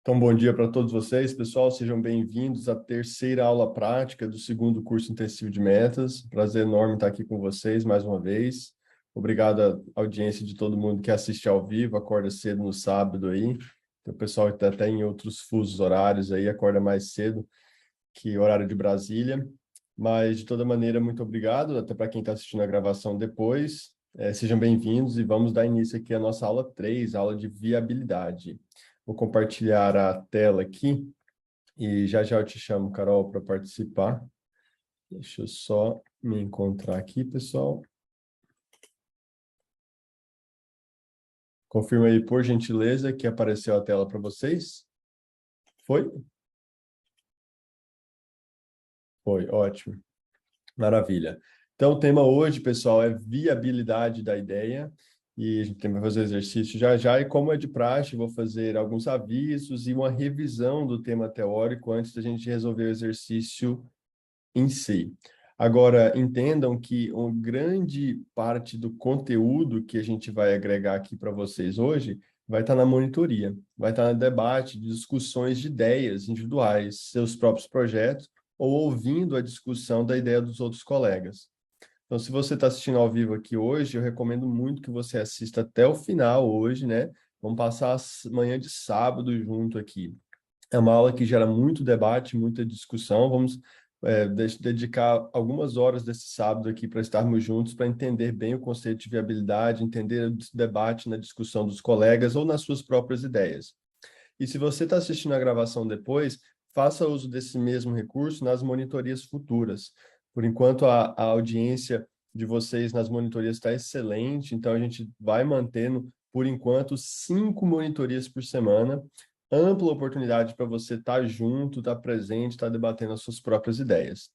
Então, bom dia para todos vocês, pessoal. Sejam bem-vindos à terceira aula prática do segundo curso intensivo de metas. Prazer enorme estar aqui com vocês mais uma vez. Obrigado à audiência de todo mundo que assiste ao vivo, acorda cedo no sábado aí. Tem o pessoal que está até em outros fusos horários aí, acorda mais cedo que o horário de Brasília. Mas, de toda maneira, muito obrigado, até para quem está assistindo a gravação depois. Sejam bem-vindos e vamos dar início aqui à nossa aula 3, aula de viabilidade. Vou compartilhar a tela aqui e já já eu te chamo, Carol, para participar. Deixa eu só me encontrar aqui, pessoal. Confirma aí, por gentileza, que apareceu a tela para vocês. Foi? Foi, ótimo. Maravilha. Então, o tema hoje, pessoal, é viabilidade da ideia. E a gente tem que fazer o exercício já já. E como é de praxe, vou fazer alguns avisos e uma revisão do tema teórico antes da gente resolver o exercício em si. Agora, entendam que uma grande parte do conteúdo que a gente vai agregar aqui para vocês hoje vai estar na monitoria, vai estar no debate, discussões de ideias individuais, seus próprios projetos, ou ouvindo a discussão da ideia dos outros colegas. Então, se você está assistindo ao vivo aqui hoje, eu recomendo muito que você assista até o final hoje, né? Vamos passar a manhã de sábado junto aqui. É uma aula que gera muito debate, muita discussão. Vamos dedicar algumas horas desse sábado aqui para estarmos juntos, para entender bem o conceito de viabilidade, entender o debate na discussão dos colegas ou nas suas próprias ideias. E se você está assistindo a gravação depois, faça uso desse mesmo recurso nas monitorias futuras. Por enquanto, a audiência de vocês nas monitorias está excelente, então a gente vai mantendo, por enquanto, 5 monitorias por semana, ampla oportunidade para você estar junto, estar presente, estar debatendo as suas próprias ideias.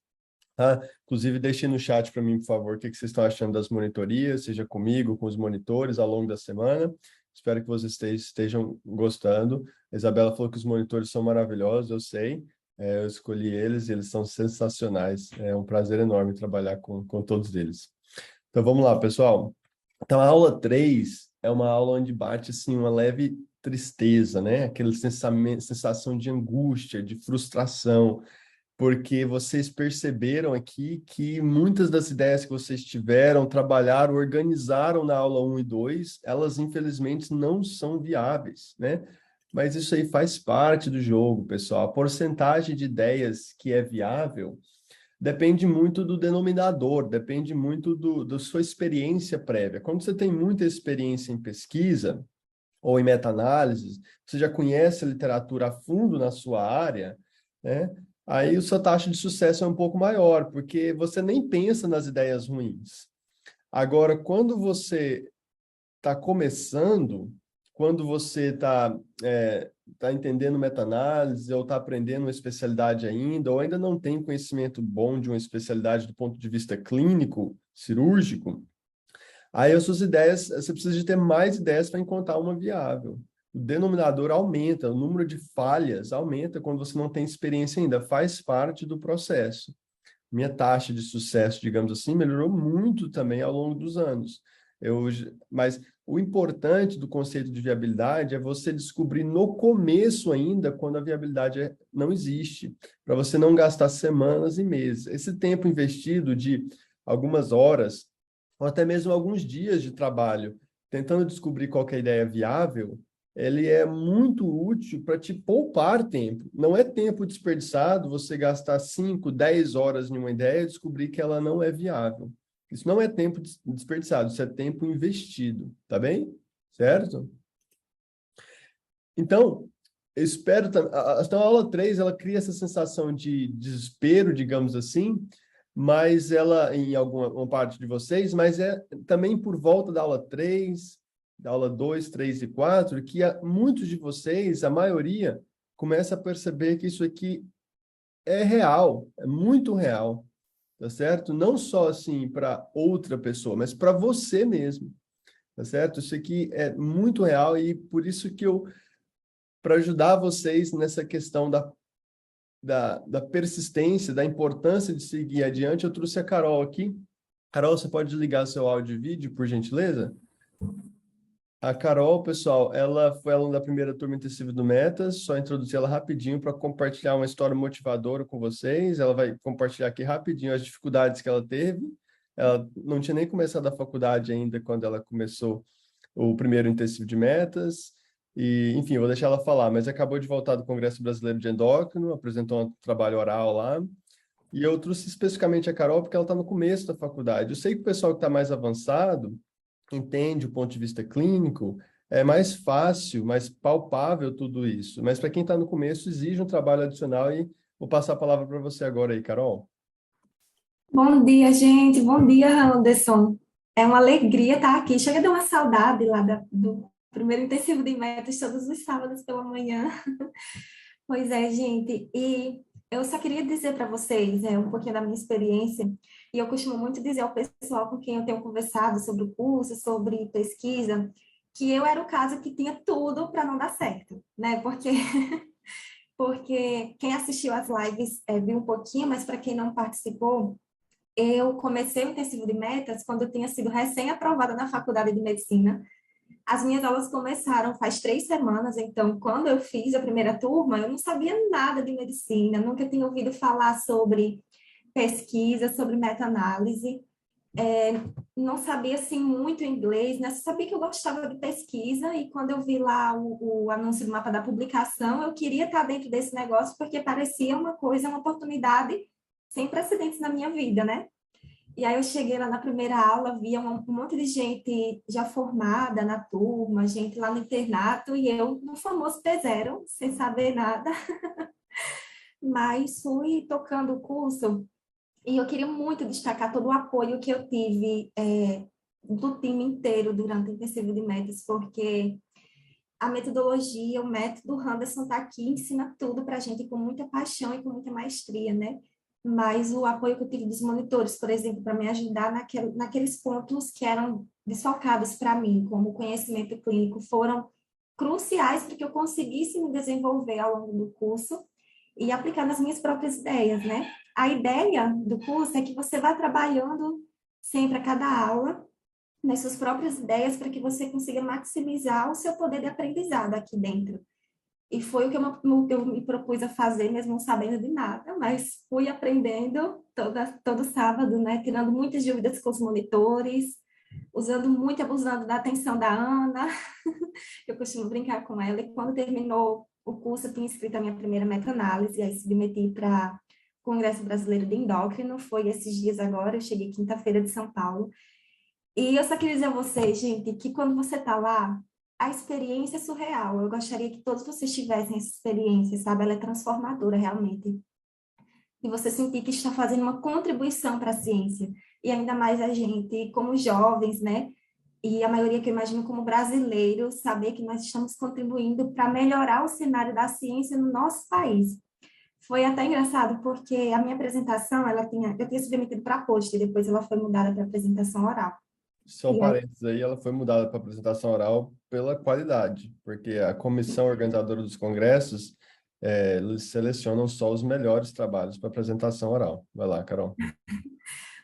Tá? Inclusive, deixem no chat para mim, por favor, o que vocês estão achando das monitorias, seja comigo, com os monitores, ao longo da semana. Espero que vocês estejam gostando. A Isabela falou que os monitores são maravilhosos, eu sei. Eu escolhi eles e eles são sensacionais. É um prazer enorme trabalhar com todos eles. Então, vamos lá, pessoal. Então, a aula 3 é uma aula onde bate assim, uma leve tristeza, né? Aquela sensação de angústia, de frustração, porque vocês perceberam aqui que muitas das ideias que vocês tiveram, trabalharam, organizaram na aula 1 e 2, elas infelizmente não são viáveis, né? Mas isso aí faz parte do jogo, pessoal. A porcentagem de ideias que é viável depende muito do denominador, depende muito da sua experiência prévia. Quando você tem muita experiência em pesquisa ou em meta-análise, você já conhece a literatura a fundo na sua área, né? Aí a sua taxa de sucesso é um pouco maior, porque você nem pensa nas ideias ruins. Agora, quando você está começando, quando você tá entendendo meta-análise, ou está aprendendo uma especialidade ainda, ou ainda não tem conhecimento bom de uma especialidade do ponto de vista clínico, cirúrgico, aí as suas ideias, você precisa de ter mais ideias para encontrar uma viável. O denominador aumenta, o número de falhas aumenta quando você não tem experiência ainda, faz parte do processo. Minha taxa de sucesso, digamos assim, melhorou muito também ao longo dos anos. Mas o importante do conceito de viabilidade é você descobrir no começo ainda, quando a viabilidade não existe, para você não gastar semanas e meses. Esse tempo investido de algumas horas, ou até mesmo alguns dias de trabalho, tentando descobrir qual que é a ideia viável, ele é muito útil para te poupar tempo. Não é tempo desperdiçado você gastar 5, 10 horas em uma ideia e descobrir que ela não é viável. Isso não é tempo desperdiçado, isso é tempo investido, tá bem? Certo? Então, eu espero... Então, a aula 3 ela cria essa sensação de desespero, digamos assim, mas ela, em alguma uma parte de vocês, mas é também por volta da aula 3, da aula 2, 3 e 4, que muitos de vocês, a maioria, começa a perceber que isso aqui é real, é muito real, tá certo? Não só assim para outra pessoa, mas para você mesmo, tá certo? Isso aqui é muito real e por isso que eu, para ajudar vocês nessa questão da persistência, da importância de seguir adiante, eu trouxe a Carol aqui. Carol, você pode ligar seu áudio e vídeo, por gentileza? A Carol, pessoal, ela foi aluna da primeira turma intensiva do Metas, só introduzi ela rapidinho para compartilhar uma história motivadora com vocês. Ela vai compartilhar aqui rapidinho as dificuldades que ela teve. Ela não tinha nem começado a faculdade ainda quando ela começou o primeiro intensivo de Metas. E, enfim, eu vou deixar ela falar, mas acabou de voltar do Congresso Brasileiro de Endócrino, apresentou um trabalho oral lá. E eu trouxe especificamente a Carol porque ela está no começo da faculdade. Eu sei que o pessoal que está mais avançado entende o ponto de vista clínico, é mais fácil, mais palpável tudo isso. Mas para quem está no começo, exige um trabalho adicional e vou passar a palavra para você agora aí, Carol. Bom dia, gente. Bom dia, Anderson. É uma alegria estar aqui. Chega de uma saudade lá do primeiro intensivo de metas todos os sábados pela manhã. Pois é, gente. E eu só queria dizer para vocês, um pouquinho da minha experiência. E eu costumo muito dizer ao pessoal com quem eu tenho conversado sobre o curso, sobre pesquisa, que eu era o caso que tinha tudo para não dar certo, né? Porque quem assistiu às lives viu um pouquinho, mas para quem não participou, eu comecei o intensivo de metas quando eu tinha sido recém-aprovada na faculdade de medicina. As minhas aulas começaram faz 3 semanas, então, quando eu fiz a primeira turma, eu não sabia nada de medicina, nunca tinha ouvido falar sobre pesquisa, sobre meta-análise, não sabia, assim, muito inglês, né? Só sabia que eu gostava de pesquisa, e quando eu vi lá o anúncio do mapa da publicação, eu queria estar dentro desse negócio, porque parecia uma coisa, uma oportunidade sem precedentes na minha vida, né? E aí eu cheguei lá na primeira aula, via um monte de gente já formada na turma, gente lá no internato, e eu no famoso P0, sem saber nada, mas fui tocando o curso, e eu queria muito destacar todo o apoio que eu tive do time inteiro durante o intensivo de metas, porque a metodologia, o método Henderson está aqui, ensina tudo para a gente com muita paixão e com muita maestria, né? Mas o apoio que eu tive dos monitores, por exemplo, para me ajudar naqueles pontos que eram desfocados para mim, como o conhecimento clínico, foram cruciais para que eu conseguisse me desenvolver ao longo do curso e aplicar nas minhas próprias ideias, né? A ideia do curso é que você vá trabalhando sempre a cada aula nas suas próprias ideias para que você consiga maximizar o seu poder de aprendizado aqui dentro. E foi o que eu me propus a fazer, mesmo não sabendo de nada, mas fui aprendendo todo sábado, né? Tirando muitas dúvidas com os monitores, usando muito, abusando da atenção da Ana. Eu costumo brincar com ela. E quando terminou o curso, eu tinha escrito a minha primeira meta-análise, aí submeti para o Congresso Brasileiro de Endócrino. Foi esses dias agora, eu cheguei quinta-feira de São Paulo. E eu só queria dizer a vocês, gente, que quando você está lá, a experiência é surreal. Eu gostaria que todos vocês tivessem essa experiência, sabe? Ela é transformadora, realmente. E você sentir que está fazendo uma contribuição para a ciência. E ainda mais a gente, como jovens, né? E a maioria que eu imagino como brasileiros, saber que nós estamos contribuindo para melhorar o cenário da ciência no nosso país. Foi até engraçado, porque a minha apresentação, eu tinha submetido para post, e depois ela foi mudada para apresentação oral. Só um E aí parênteses aí, ela foi mudada para apresentação oral pela qualidade, porque a comissão organizadora dos congressos, eles selecionam só os melhores trabalhos para apresentação oral. Vai lá, Carol.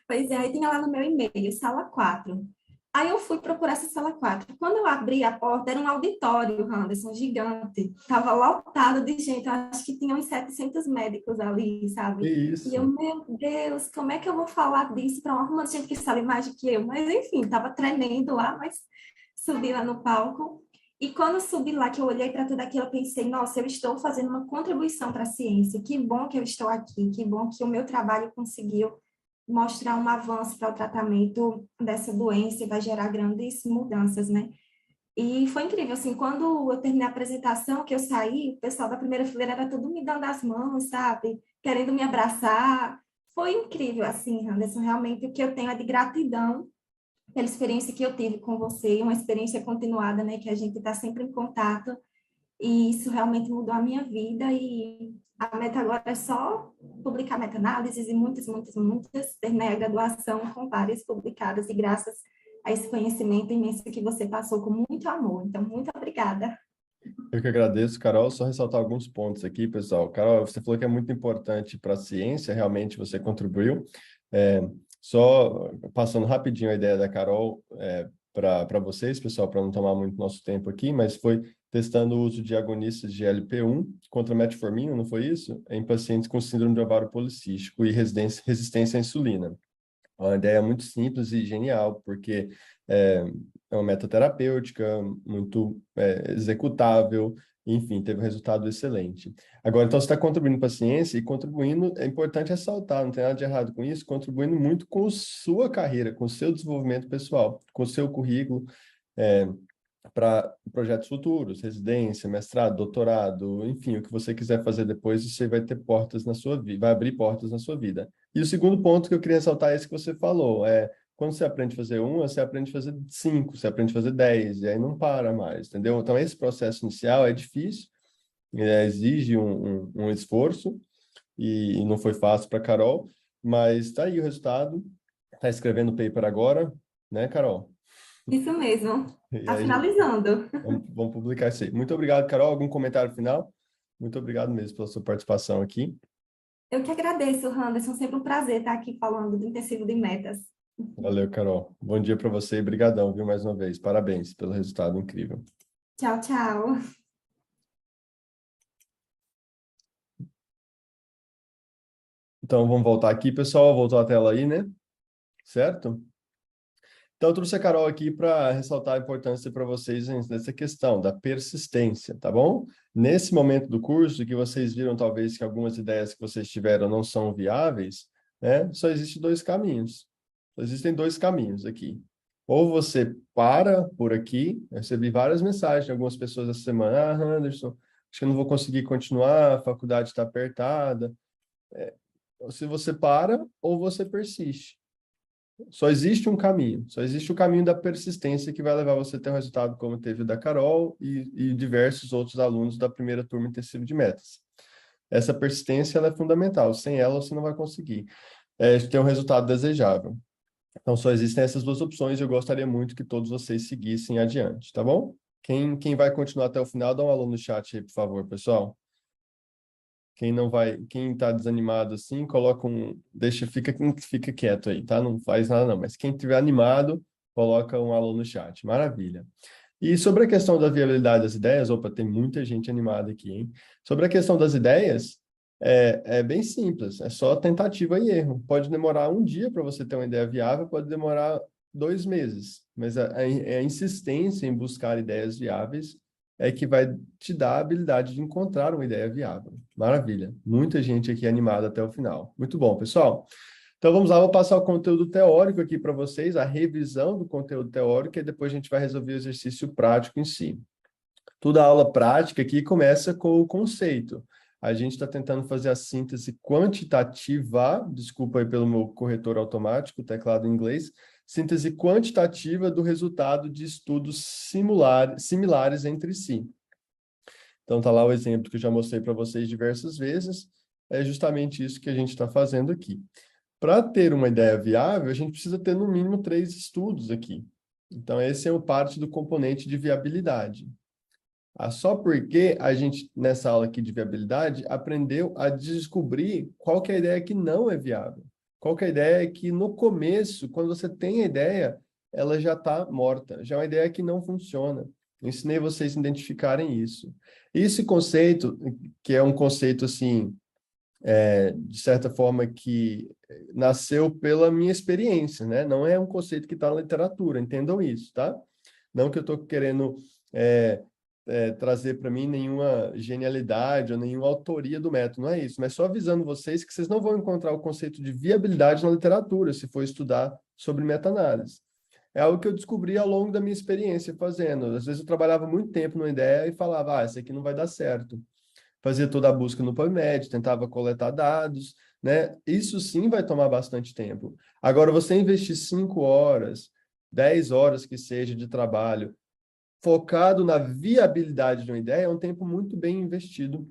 Pois é, aí tinha lá no meu e-mail, sala 4. Aí eu fui procurar essa sala 4. Quando eu abri a porta, era um auditório, Anderson, gigante. Tava lotado de gente, eu acho que tinha uns 700 médicos ali, Que sabe? E eu, isso? meu Deus, como é que eu vou falar disso para uma gente que sabe mais do que eu? Mas enfim, tava tremendo lá, mas subi lá no palco. E quando eu subi lá, que eu olhei para tudo aquilo, eu pensei, nossa, eu estou fazendo uma contribuição para a ciência. Que bom que eu estou aqui, que bom que o meu trabalho conseguiu mostrar um avanço para o tratamento dessa doença e vai gerar grandes mudanças, né? E foi incrível, assim, quando eu terminei a apresentação, que eu saí, o pessoal da primeira fileira era tudo me dando as mãos, sabe? Querendo me abraçar. Foi incrível, assim, Anderson, realmente o que eu tenho é de gratidão pela experiência que eu tive com você, uma experiência continuada, né, que a gente está sempre em contato, e isso realmente mudou a minha vida, e a meta agora é só publicar meta-análises e muitas, muitas, muitas, terminar a graduação com várias publicadas, e graças a esse conhecimento imenso que você passou com muito amor. Então, muito obrigada. Eu que agradeço, Carol. Só ressaltar alguns pontos aqui, pessoal. Carol, você falou que é muito importante para a ciência, realmente você contribuiu. É, só passando rapidinho a ideia da Carol, para vocês, pessoal, para não tomar muito nosso tempo aqui, mas foi testando o uso de agonistas de LP1 contra metformina, não foi isso? Em pacientes com síndrome de ovário policístico e resistência à insulina. É uma ideia muito simples e genial, porque é uma meta terapêutica, muito executável, enfim, teve um resultado excelente. Agora, então, você está contribuindo para a ciência e contribuindo, é importante ressaltar, não tem nada de errado com isso, contribuindo muito com sua carreira, com o seu desenvolvimento pessoal, com o seu currículo, é, para projetos futuros, residência, mestrado, doutorado, enfim, o que você quiser fazer depois, você vai ter portas na sua vida, vai abrir portas na sua vida. E o segundo ponto que eu queria ressaltar é esse que você falou, quando você aprende a fazer uma, você aprende a fazer 5, você aprende a fazer 10, e aí não para mais, entendeu? Então, esse processo inicial é difícil, exige um esforço, e não foi fácil para Carol, mas tá aí o resultado, tá escrevendo o paper agora, né, Carol? Isso mesmo. E Tá aí, gente, finalizando. vamos publicar isso aí. Muito obrigado, Carol. Algum comentário final? Muito obrigado mesmo pela sua participação aqui. Eu que agradeço, Anderson. Sempre um prazer estar aqui falando do intensivo de metas. Valeu, Carol. Bom dia para você e brigadão, viu, mais uma vez. Parabéns pelo resultado incrível. Tchau, tchau. Então, vamos voltar aqui, pessoal. Voltou a tela aí, né? Certo? Então, eu trouxe a Carol aqui para ressaltar a importância para vocês nessa questão da persistência, tá bom? Nesse momento do curso, que vocês viram talvez que algumas ideias que vocês tiveram não são viáveis, né? Só existem dois caminhos. Só existem dois caminhos aqui. Ou você para por aqui, eu recebi várias mensagens de algumas pessoas essa semana, Anderson, acho que eu não vou conseguir continuar, a faculdade está apertada. Ou se você para, ou você persiste. Só existe um caminho, só existe o caminho da persistência que vai levar você a ter um resultado como teve o da Carol e diversos outros alunos da primeira turma intensiva de metas. Essa persistência ela é fundamental, sem ela você não vai conseguir ter um resultado desejável. Então só existem essas duas opções e eu gostaria muito que todos vocês seguissem adiante, tá bom? Quem vai continuar até o final, dá um alô no chat aí, por favor, pessoal. Quem não vai, quem tá desanimado assim, coloca fica quieto aí, tá? Não faz nada não, mas quem tiver animado, coloca um alô no chat. Maravilha. E sobre a questão da viabilidade das ideias, opa, tem muita gente animada aqui, hein? Sobre a questão das ideias, é bem simples, é só tentativa e erro. Pode demorar um dia para você ter uma ideia viável, pode demorar 2 meses, mas a insistência em buscar ideias viáveis é que vai te dar a habilidade de encontrar uma ideia viável. Maravilha. Muita gente aqui animada até o final. Muito bom, pessoal. Então vamos lá, vou passar o conteúdo teórico aqui para vocês, a revisão do conteúdo teórico, e depois a gente vai resolver o exercício prático em si. Toda aula prática aqui começa com o conceito. A gente está tentando fazer a síntese quantitativa, desculpa aí pelo meu corretor automático, teclado em inglês, síntese quantitativa do resultado de estudos similares entre si. Então, está lá o exemplo que eu já mostrei para vocês diversas vezes, é justamente isso que a gente está fazendo aqui. Para ter uma ideia viável, a gente precisa ter no mínimo 3 estudos aqui. Então, esse é o parte do componente de viabilidade. Só porque a gente, nessa aula aqui de viabilidade, aprendeu a descobrir qual que é a ideia que não é viável. Qual que é a ideia que, no começo, quando você tem a ideia, ela já está morta. Já é uma ideia que não funciona. Eu ensinei vocês a identificarem isso. Esse conceito, que é um conceito, assim, de certa forma, que nasceu pela minha experiência, né? Não é um conceito que está na literatura, entendam isso, tá? Não que eu estou querendo trazer para mim nenhuma genialidade ou nenhuma autoria do método, não é isso, mas só avisando vocês que vocês não vão encontrar o conceito de viabilidade na literatura, se for estudar sobre meta-análise. É algo que eu descobri ao longo da minha experiência fazendo. Às vezes eu trabalhava muito tempo numa ideia e falava, essa aqui não vai dar certo. Fazia toda a busca no PubMed, tentava coletar dados, né? Isso sim vai tomar bastante tempo. Agora, você investir 5 horas, 10 horas que seja de trabalho, focado na viabilidade de uma ideia, é um tempo muito bem investido,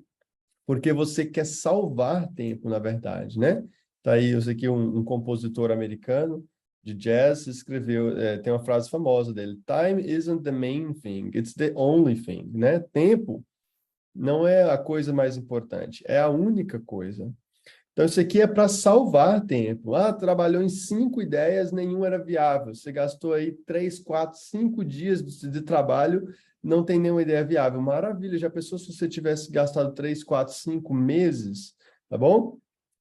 porque você quer salvar tempo, na verdade, né? Tá aí, eu sei que um compositor americano de jazz escreveu, tem uma frase famosa dele, Time isn't the main thing, it's the only thing, né? Tempo não é a coisa mais importante, é a única coisa. Então, isso aqui é para salvar tempo. Ah, trabalhou em 5 ideias, nenhuma era viável. Você gastou aí 3, 4, 5 dias de trabalho, não tem nenhuma ideia viável. Maravilha, já pensou se você tivesse gastado 3, 4, 5 meses, tá bom?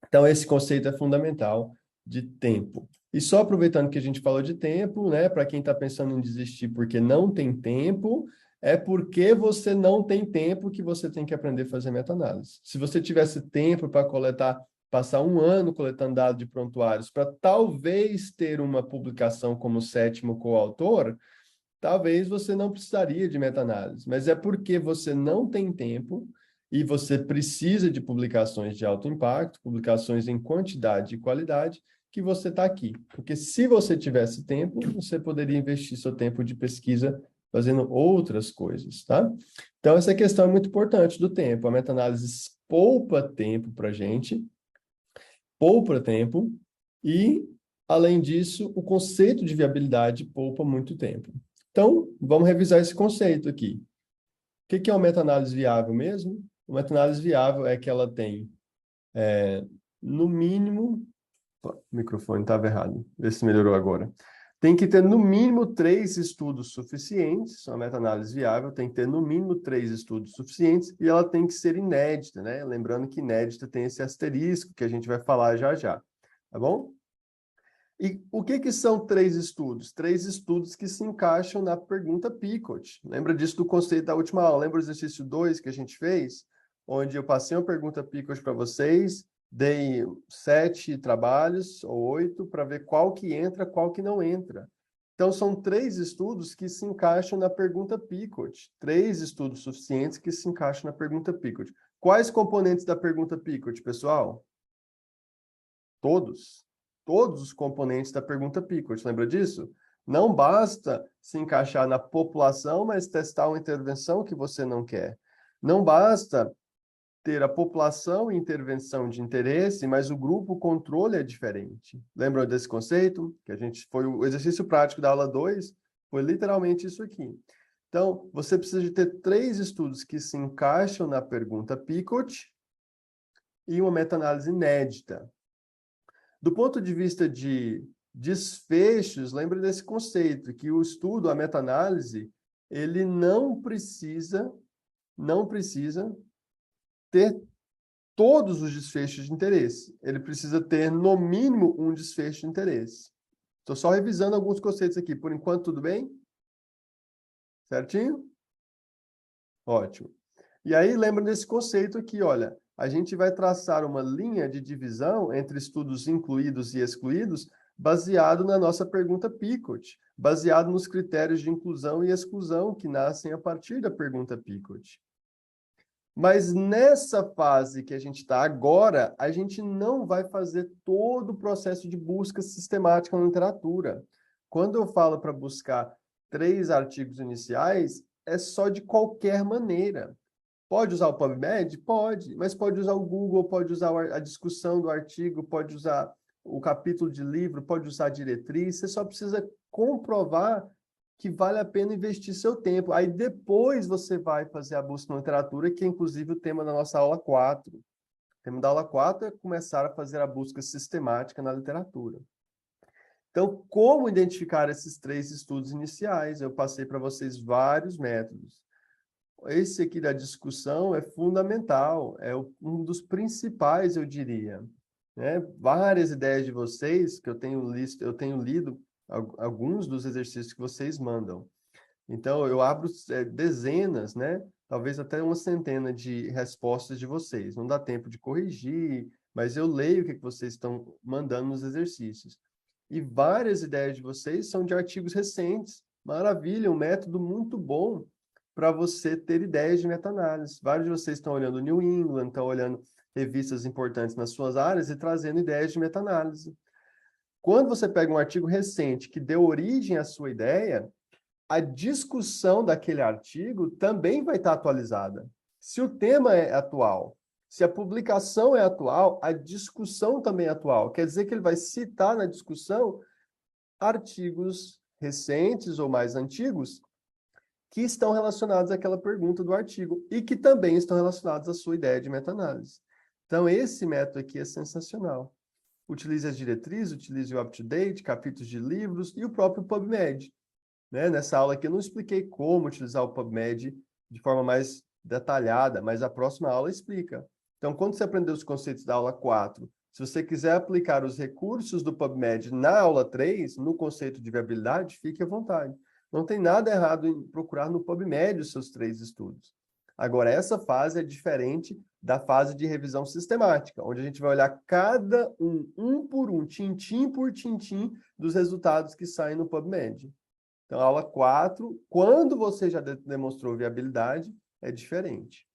Então, esse conceito é fundamental de tempo. E só aproveitando que a gente falou de tempo, né? Para quem está pensando em desistir porque não tem tempo, é porque você não tem tempo que você tem que aprender a fazer meta-análise. Se você tivesse tempo para coletar, passar um ano coletando dados de prontuários, para talvez ter uma publicação como sétimo coautor, talvez você não precisaria de meta-análise, mas é porque você não tem tempo e você precisa de publicações de alto impacto, publicações em quantidade e qualidade, que você está aqui. Porque se você tivesse tempo, você poderia investir seu tempo de pesquisa fazendo outras coisas, tá? Então, essa questão é muito importante do tempo. A meta-análise poupa tempo para a gente, poupa tempo, e, além disso, o conceito de viabilidade poupa muito tempo. Então, vamos revisar esse conceito aqui. O que é uma meta-análise viável mesmo? Uma meta-análise viável é que ela tem, no mínimo... O microfone estava errado. Vê se melhorou agora. Tem que ter, no mínimo, 3 estudos suficientes. Uma meta-análise viável tem que ter, no mínimo, 3 estudos suficientes e ela tem que ser inédita, né? Lembrando que inédita tem esse asterisco que a gente vai falar já já. Tá bom? E o que são 3 estudos? 3 estudos que se encaixam na pergunta Picot. Lembra disso do conceito da última aula? Lembra o exercício 2 que a gente fez? Onde eu passei uma pergunta Picot para vocês, dei 7 trabalhos ou 8 para ver qual que entra, qual que não entra. Então, são 3 estudos que se encaixam na pergunta Picot. 3 estudos suficientes que se encaixam na pergunta Picot. Quais componentes da pergunta Picot, pessoal? Todos. Todos os componentes da pergunta Picot. Lembra disso? Não basta se encaixar na população, mas testar uma intervenção que você não quer. Não basta ter a população e intervenção de interesse, mas o grupo controle é diferente. Lembram desse conceito? Que a gente foi o exercício prático da aula 2, foi literalmente isso aqui. Então, você precisa de ter 3 estudos que se encaixam na pergunta Picot e uma meta-análise inédita. Do ponto de vista de desfechos, lembre desse conceito, que o estudo, a meta-análise, ele não precisa ter todos os desfechos de interesse. Ele precisa ter, no mínimo, um desfecho de interesse. Estou só revisando alguns conceitos aqui. Por enquanto, tudo bem? Certinho? Ótimo. E aí, lembra desse conceito aqui, olha, a gente vai traçar uma linha de divisão entre estudos incluídos e excluídos, baseado na nossa pergunta Picot, baseado nos critérios de inclusão e exclusão que nascem a partir da pergunta Picot. Mas nessa fase que a gente está agora, a gente não vai fazer todo o processo de busca sistemática na literatura. Quando eu falo para buscar 3 artigos iniciais, é só de qualquer maneira. Pode usar o PubMed? Pode, mas pode usar o Google, pode usar a discussão do artigo, pode usar o capítulo de livro, pode usar a diretriz, você só precisa comprovar que vale a pena investir seu tempo. Aí depois você vai fazer a busca na literatura, que é inclusive o tema da nossa aula 4. O tema da aula 4 é começar a fazer a busca sistemática na literatura. Então, como identificar esses 3 estudos iniciais? Eu passei para vocês vários métodos. Esse aqui da discussão é fundamental, é um dos principais, eu diria. Né? Várias ideias de vocês, que eu tenho lido alguns dos exercícios que vocês mandam. Então, eu abro dezenas, né? Talvez até uma centena de respostas de vocês. Não dá tempo de corrigir, mas eu leio o que vocês estão mandando nos exercícios. E várias ideias de vocês são de artigos recentes. Maravilha, um método muito bom para você ter ideias de meta-análise. Vários de vocês estão olhando o New England, estão olhando revistas importantes nas suas áreas e trazendo ideias de meta-análise. Quando você pega um artigo recente que deu origem à sua ideia, a discussão daquele artigo também vai estar atualizada. Se o tema é atual, se a publicação é atual, a discussão também é atual. Quer dizer que ele vai citar na discussão artigos recentes ou mais antigos que estão relacionados àquela pergunta do artigo e que também estão relacionados à sua ideia de meta-análise. Então, esse método aqui é sensacional. Utilize as diretrizes, utilize o UpToDate, capítulos de livros e o próprio PubMed. Né? Nessa aula aqui eu não expliquei como utilizar o PubMed de forma mais detalhada, mas a próxima aula explica. Então, quando você aprender os conceitos da aula 4, se você quiser aplicar os recursos do PubMed na aula 3, no conceito de viabilidade, fique à vontade. Não tem nada errado em procurar no PubMed os seus 3 estudos. Agora, essa fase é diferente da fase de revisão sistemática, onde a gente vai olhar cada um por um, tintim por tintim, dos resultados que saem no PubMed. Então, a aula 4, quando você já demonstrou viabilidade, é diferente.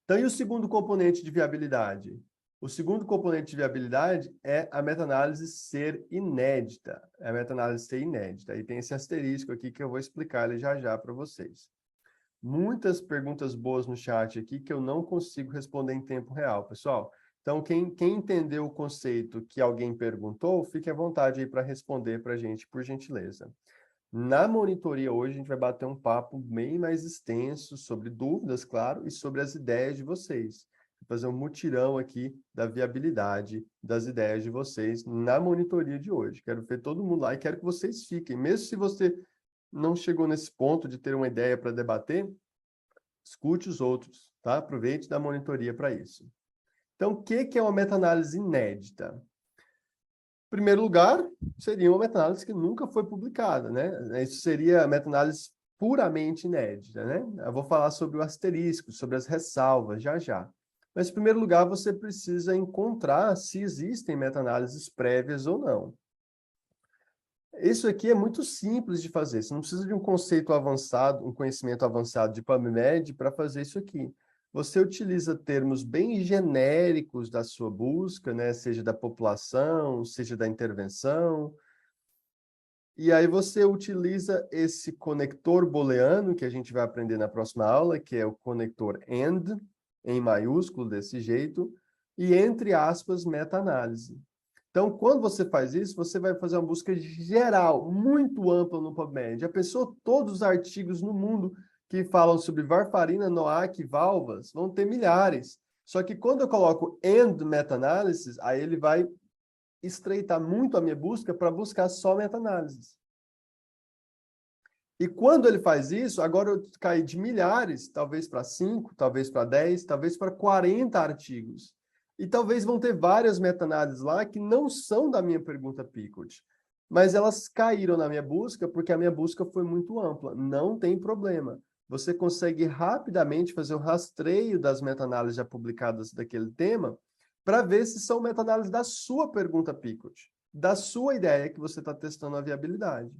Então, e o segundo componente de viabilidade? O segundo componente de viabilidade é a meta-análise ser inédita. É a meta-análise ser inédita. E tem esse asterisco aqui que eu vou explicar ele já para vocês. Muitas perguntas boas no chat aqui que eu não consigo responder em tempo real, pessoal. Então, quem entendeu o conceito que alguém perguntou, fique à vontade aí para responder para a gente, por gentileza. Na monitoria hoje, a gente vai bater um papo bem mais extenso sobre dúvidas, claro, e sobre as ideias de vocês. Vou fazer um mutirão aqui da viabilidade das ideias de vocês na monitoria de hoje. Quero ver todo mundo lá e quero que vocês fiquem. Mesmo se você não chegou nesse ponto de ter uma ideia para debater, escute os outros, tá? Aproveite da monitoria para isso. Então, o que é uma meta-análise inédita? Em primeiro lugar, seria uma meta-análise que nunca foi publicada, né? Isso seria a meta-análise puramente inédita, né? Eu vou falar sobre o asterisco, sobre as ressalvas, já. Mas, em primeiro lugar, você precisa encontrar se existem meta-análises prévias ou não. Isso aqui é muito simples de fazer. Você não precisa de um conceito avançado, um conhecimento avançado de PubMed para fazer isso aqui. Você utiliza termos bem genéricos da sua busca, né? Seja da população, seja da intervenção. E aí você utiliza esse conector booleano, que a gente vai aprender na próxima aula, que é o conector AND, em maiúsculo, desse jeito, e entre aspas, meta-análise. Então, quando você faz isso, você vai fazer uma busca geral, muito ampla no PubMed. Já pensou todos os artigos no mundo que falam sobre varfarina, NOAC, valvas? Vão ter milhares. Só que quando eu coloco AND meta-análises, aí ele vai estreitar muito a minha busca para buscar só meta-análises. E quando ele faz isso, agora eu caí de milhares, talvez para 5, talvez para 10, talvez para 40 artigos. E talvez vão ter várias meta-análises lá que não são da minha pergunta Pickett, mas elas caíram na minha busca porque a minha busca foi muito ampla. Não tem problema. Você consegue rapidamente fazer o rastreio das meta-análises já publicadas daquele tema para ver se são meta-análises da sua pergunta Pickett, da sua ideia que você está testando a viabilidade.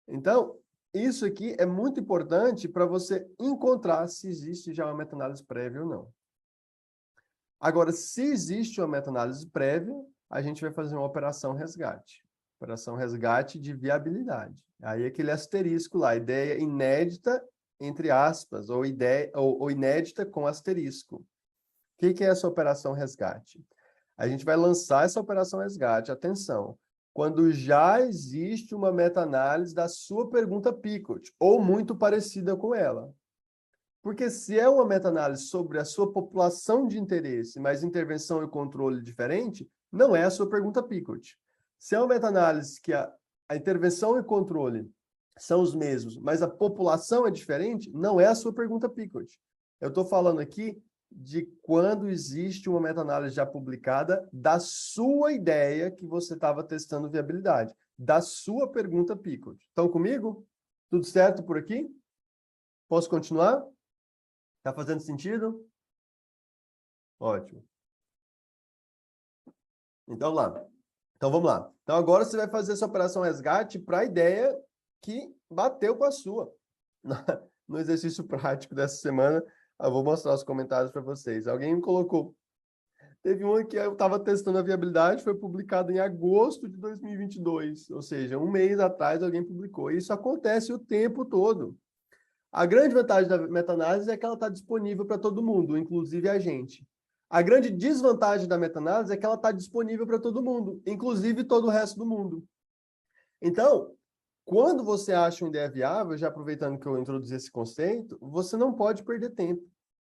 Então, isso aqui é muito importante para você encontrar se existe já uma meta-análise prévia ou não. Agora, se existe uma meta-análise prévia, a gente vai fazer uma operação resgate. Operação resgate de viabilidade. Aí aquele asterisco lá, ideia inédita, entre aspas, ou inédita com asterisco. O que é essa operação resgate? A gente vai lançar essa operação resgate, atenção, quando já existe uma meta-análise da sua pergunta Pickett, ou muito parecida com ela. Porque se é uma meta-análise sobre a sua população de interesse, mas intervenção e controle diferente, não é a sua pergunta Pickett. Se é uma meta-análise que a intervenção e controle são os mesmos, mas a população é diferente, não é a sua pergunta Pickett. Eu estou falando aqui de quando existe uma meta-análise já publicada da sua ideia que você estava testando viabilidade, da sua pergunta Pickett. Estão comigo? Tudo certo por aqui? Posso continuar? Está fazendo sentido? Ótimo. Então, vamos lá. Então, agora você vai fazer essa operação resgate para a ideia que bateu com a sua. No exercício prático dessa semana, eu vou mostrar os comentários para vocês. Alguém me colocou. Teve uma que eu estava testando a viabilidade, foi publicado em agosto de 2022. Ou seja, um mês atrás alguém publicou. Isso acontece o tempo todo. A grande vantagem da meta-análise é que ela está disponível para todo mundo, inclusive a gente. A grande desvantagem da meta-análise é que ela está disponível para todo mundo, inclusive todo o resto do mundo. Então, quando você acha uma ideia viável, já aproveitando que eu introduzi esse conceito, você não pode perder tempo.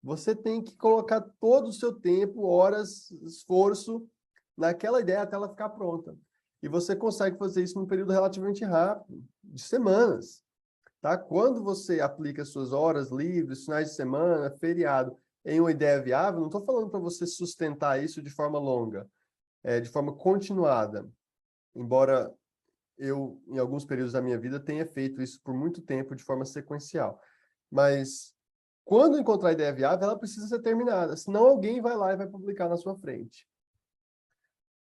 Você tem que colocar todo o seu tempo, horas, esforço naquela ideia até ela ficar pronta. E você consegue fazer isso num período relativamente rápido, de semanas. Tá? Quando você aplica suas horas livres, finais de semana, feriado, em uma ideia viável, não estou falando para você sustentar isso de forma longa, de forma continuada. Embora eu, em alguns períodos da minha vida, tenha feito isso por muito tempo de forma sequencial. Mas quando encontrar a ideia viável, ela precisa ser terminada, senão alguém vai lá e vai publicar na sua frente.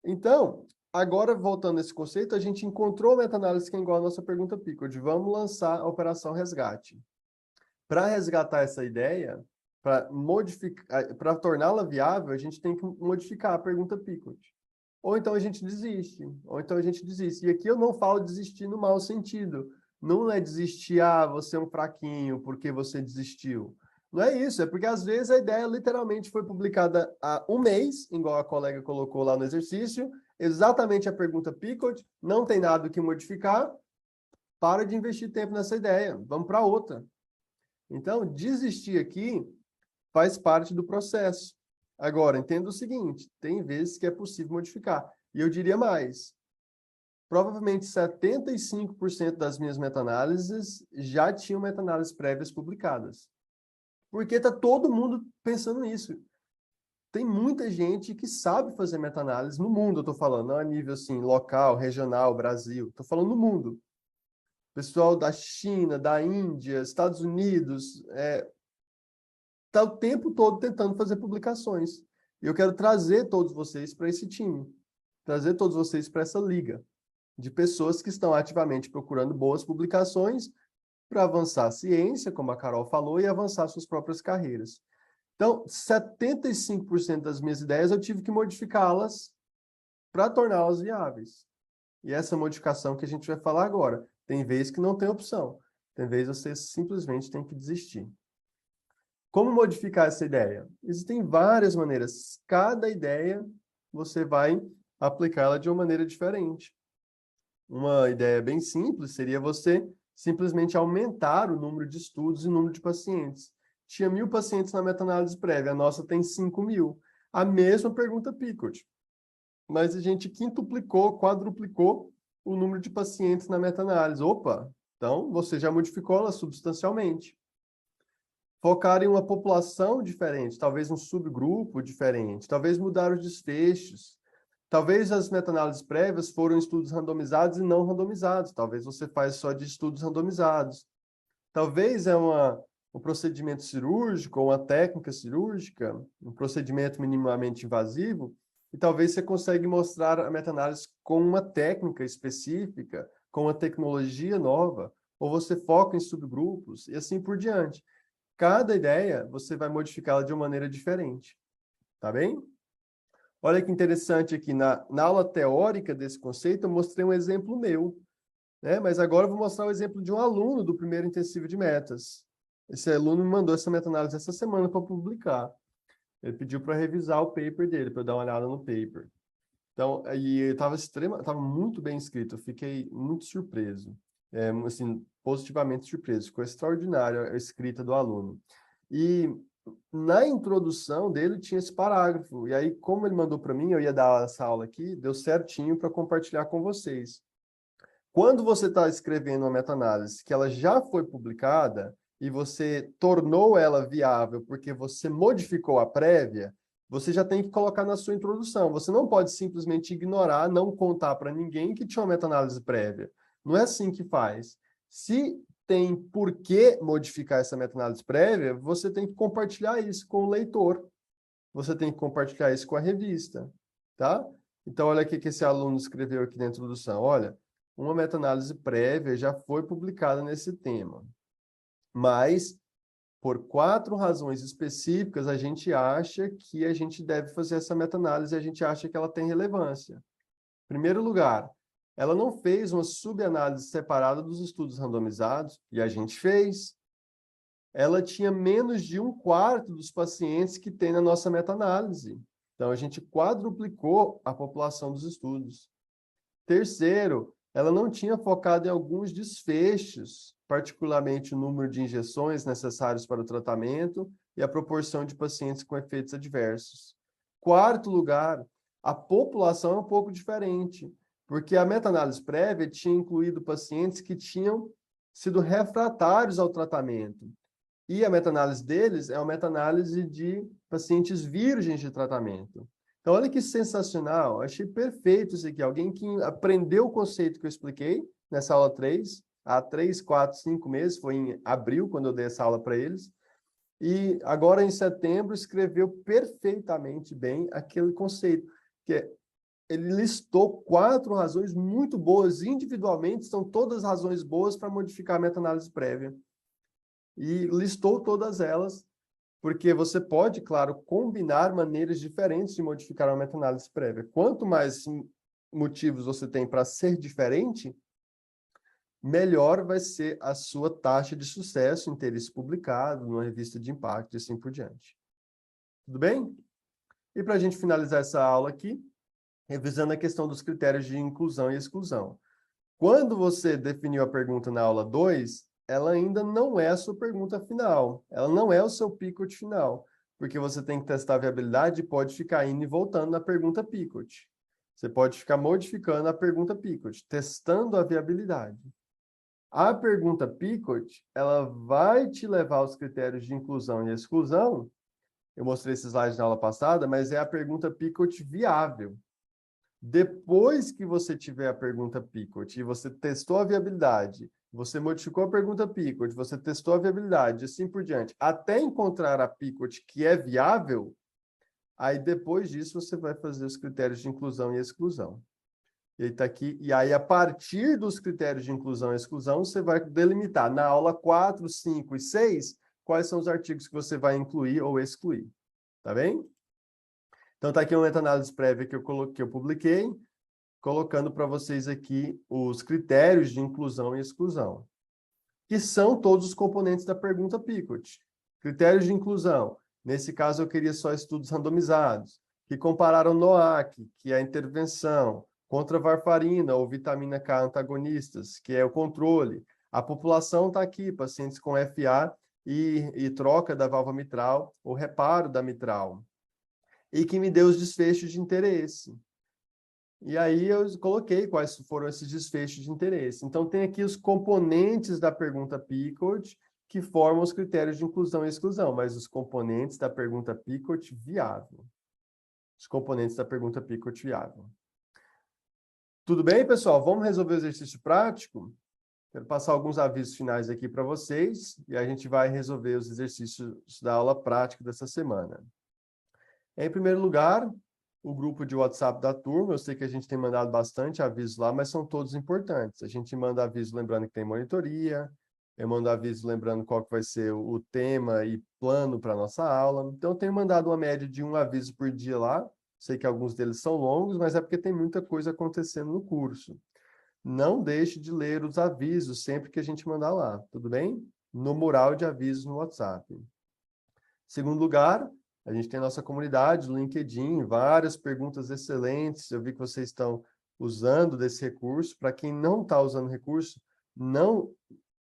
Então, agora voltando a esse conceito, a gente encontrou a meta-análise que é igual à nossa pergunta Pickard. Vamos lançar a operação resgate. Para resgatar essa ideia, para modificar, para torná-la viável, a gente tem que modificar a pergunta Pickard. Ou então a gente desiste, ou então a gente desiste. E aqui eu não falo desistir no mau sentido. Não é desistir, você é um fraquinho porque você desistiu. Não é isso, é porque às vezes a ideia literalmente foi publicada há um mês, igual a colega colocou lá no exercício, exatamente a pergunta Pickard, não tem nada o que modificar, para de investir tempo nessa ideia, vamos para outra. Então, desistir aqui faz parte do processo. Agora, entenda o seguinte, tem vezes que é possível modificar. E eu diria mais, provavelmente 75% das minhas meta-análises já tinham meta-análises prévias publicadas. Porque está todo mundo pensando nisso. Tem muita gente que sabe fazer meta-análise no mundo, eu estou falando, não a nível assim, local, regional, Brasil. Estou falando no mundo. Pessoal da China, da Índia, Estados Unidos, está o tempo todo tentando fazer publicações. E eu quero trazer todos vocês para esse time, trazer todos vocês para essa liga de pessoas que estão ativamente procurando boas publicações para avançar a ciência, como a Carol falou, e avançar suas próprias carreiras. Então, 75% das minhas ideias eu tive que modificá-las para torná-las viáveis. E essa modificação que a gente vai falar agora. Tem vezes que não tem opção. Tem vezes você simplesmente tem que desistir. Como modificar essa ideia? Existem várias maneiras. Cada ideia você vai aplicá-la de uma maneira diferente. Uma ideia bem simples seria você simplesmente aumentar o número de estudos e o número de pacientes. Tinha 1.000 pacientes na meta-análise prévia, a nossa tem 5.000. A mesma pergunta Pickard. Mas a gente quintuplicou, quadruplicou o número de pacientes na meta-análise. Opa, então você já modificou ela substancialmente. Focar em uma população diferente, talvez um subgrupo diferente, talvez mudar os desfechos. Talvez as meta-análises prévias foram estudos randomizados e não randomizados. Talvez você faz só de estudos randomizados. Talvez um procedimento cirúrgico ou uma técnica cirúrgica, um procedimento minimamente invasivo, e talvez você consiga mostrar a meta-análise com uma técnica específica, com uma tecnologia nova, ou você foca em subgrupos e assim por diante. Cada ideia, você vai modificá-la de uma maneira diferente. Tá bem? Olha que interessante aqui, na aula teórica desse conceito, eu mostrei um exemplo meu, né? Mas agora eu vou mostrar o exemplo de um aluno do primeiro intensivo de metas. Esse aluno me mandou essa meta-análise essa semana para publicar. Ele pediu para revisar o paper dele, para eu dar uma olhada no paper. Então, aí estava muito bem escrito, eu fiquei muito surpreso. Assim, positivamente surpreso. Ficou extraordinária a escrita do aluno. E na introdução dele tinha esse parágrafo. E aí, como ele mandou para mim, eu ia dar essa aula aqui, deu certinho para compartilhar com vocês. Quando você está escrevendo uma meta-análise que ela já foi publicada e você tornou ela viável porque você modificou a prévia, você já tem que colocar na sua introdução. Você não pode simplesmente ignorar, não contar para ninguém que tinha uma meta-análise prévia. Não é assim que faz. Se tem por que modificar essa meta-análise prévia, você tem que compartilhar isso com o leitor. Você tem que compartilhar isso com a revista, tá? Então, olha o que esse aluno escreveu aqui na introdução. Olha, uma meta-análise prévia já foi publicada nesse tema, mas por 4 razões específicas a gente acha que a gente deve fazer essa meta-análise e a gente acha que ela tem relevância. Em primeiro lugar, ela não fez uma subanálise separada dos estudos randomizados, e a gente fez. Ela tinha menos de 1/4 dos pacientes que tem na nossa meta-análise. Então, a gente quadruplicou a população dos estudos. Terceiro, ela não tinha focado em alguns desfechos particularmente o número de injeções necessários para o tratamento e a proporção de pacientes com efeitos adversos. Quarto lugar, a população é um pouco diferente, porque a meta-análise prévia tinha incluído pacientes que tinham sido refratários ao tratamento. E a meta-análise deles é uma meta-análise de pacientes virgens de tratamento. Então, olha que sensacional, achei perfeito isso aqui. Alguém que aprendeu o conceito que eu expliquei nessa aula 3, há 3, 4, 5 meses, foi em abril, quando eu dei essa aula para eles, e agora em setembro escreveu perfeitamente bem aquele conceito, que ele listou 4 razões muito boas, individualmente, são todas razões boas para modificar a meta-análise prévia. E listou todas elas, porque você pode, claro, combinar maneiras diferentes de modificar uma meta-análise prévia. Quanto mais motivos você tem para ser diferente, melhor vai ser a sua taxa de sucesso em ter isso publicado numa revista de impacto e assim por diante. Tudo bem? E para a gente finalizar essa aula aqui, revisando a questão dos critérios de inclusão e exclusão. Quando você definiu a pergunta na aula 2, ela ainda não é a sua pergunta final. Ela não é o seu Picot final, porque você tem que testar a viabilidade e pode ficar indo e voltando na pergunta Picot. Você pode ficar modificando a pergunta Picot, testando a viabilidade. A pergunta Picot, ela vai te levar aos critérios de inclusão e exclusão. Eu mostrei esses slides na aula passada, mas é a pergunta Picot viável. Depois que você tiver a pergunta Picot e você testou a viabilidade, você modificou a pergunta Picot, você testou a viabilidade, assim por diante, até encontrar a Picot que é viável, aí depois disso você vai fazer os critérios de inclusão e exclusão. E aí tá aqui, e aí a partir dos critérios de inclusão e exclusão, você vai delimitar na aula 4, 5 e 6, quais são os artigos que você vai incluir ou excluir. Tá bem? Então, está aqui uma meta-análise prévia que eu publiquei, colocando para vocês aqui os critérios de inclusão e exclusão, que são todos os componentes da pergunta Picot. Critérios de inclusão. Nesse caso, eu queria só estudos randomizados, que compararam NOAC, que é a intervenção, contra varfarina ou vitamina K antagonistas, que é o controle. A população está aqui, pacientes com FA e troca da válvula mitral ou reparo da mitral. E que me deu os desfechos de interesse. E aí eu coloquei quais foram esses desfechos de interesse. Então, tem aqui os componentes da pergunta Picot que formam os critérios de inclusão e exclusão, mas os componentes da pergunta Picot viável. Os componentes da pergunta Picot viável. Tudo bem, pessoal? Vamos resolver o exercício prático? Quero passar alguns avisos finais aqui para vocês e a gente vai resolver os exercícios da aula prática dessa semana. Em primeiro lugar, o grupo de WhatsApp da turma. Eu sei que a gente tem mandado bastante avisos lá, mas são todos importantes. A gente manda aviso lembrando que tem monitoria, eu mando aviso lembrando qual que vai ser o tema e plano para a nossa aula. Então, eu tenho mandado uma média de 1 aviso por dia lá. Sei que alguns deles são longos, mas é porque tem muita coisa acontecendo no curso. Não deixe de ler os avisos sempre que a gente mandar lá, tudo bem? No mural de avisos no WhatsApp. Segundo lugar, a gente tem a nossa comunidade, o LinkedIn, várias perguntas excelentes. Eu vi que vocês estão usando desse recurso. Para quem não está usando o recurso, não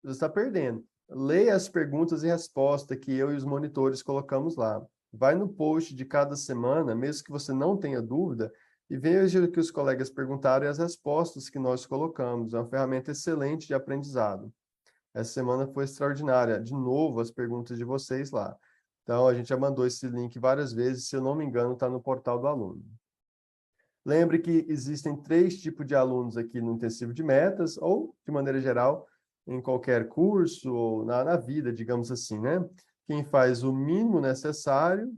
está perdendo. Leia as perguntas e respostas que eu e os monitores colocamos lá. Vai no post de cada semana, mesmo que você não tenha dúvida, e veja o que os colegas perguntaram e as respostas que nós colocamos. É uma ferramenta excelente de aprendizado. Essa semana foi extraordinária. De novo, as perguntas de vocês lá. Então, a gente já mandou esse link várias vezes, se eu não me engano, está no portal do aluno. Lembre que existem 3 tipos de alunos aqui no intensivo de metas, ou, de maneira geral, em qualquer curso, ou na vida, digamos assim, né? Quem faz o mínimo necessário,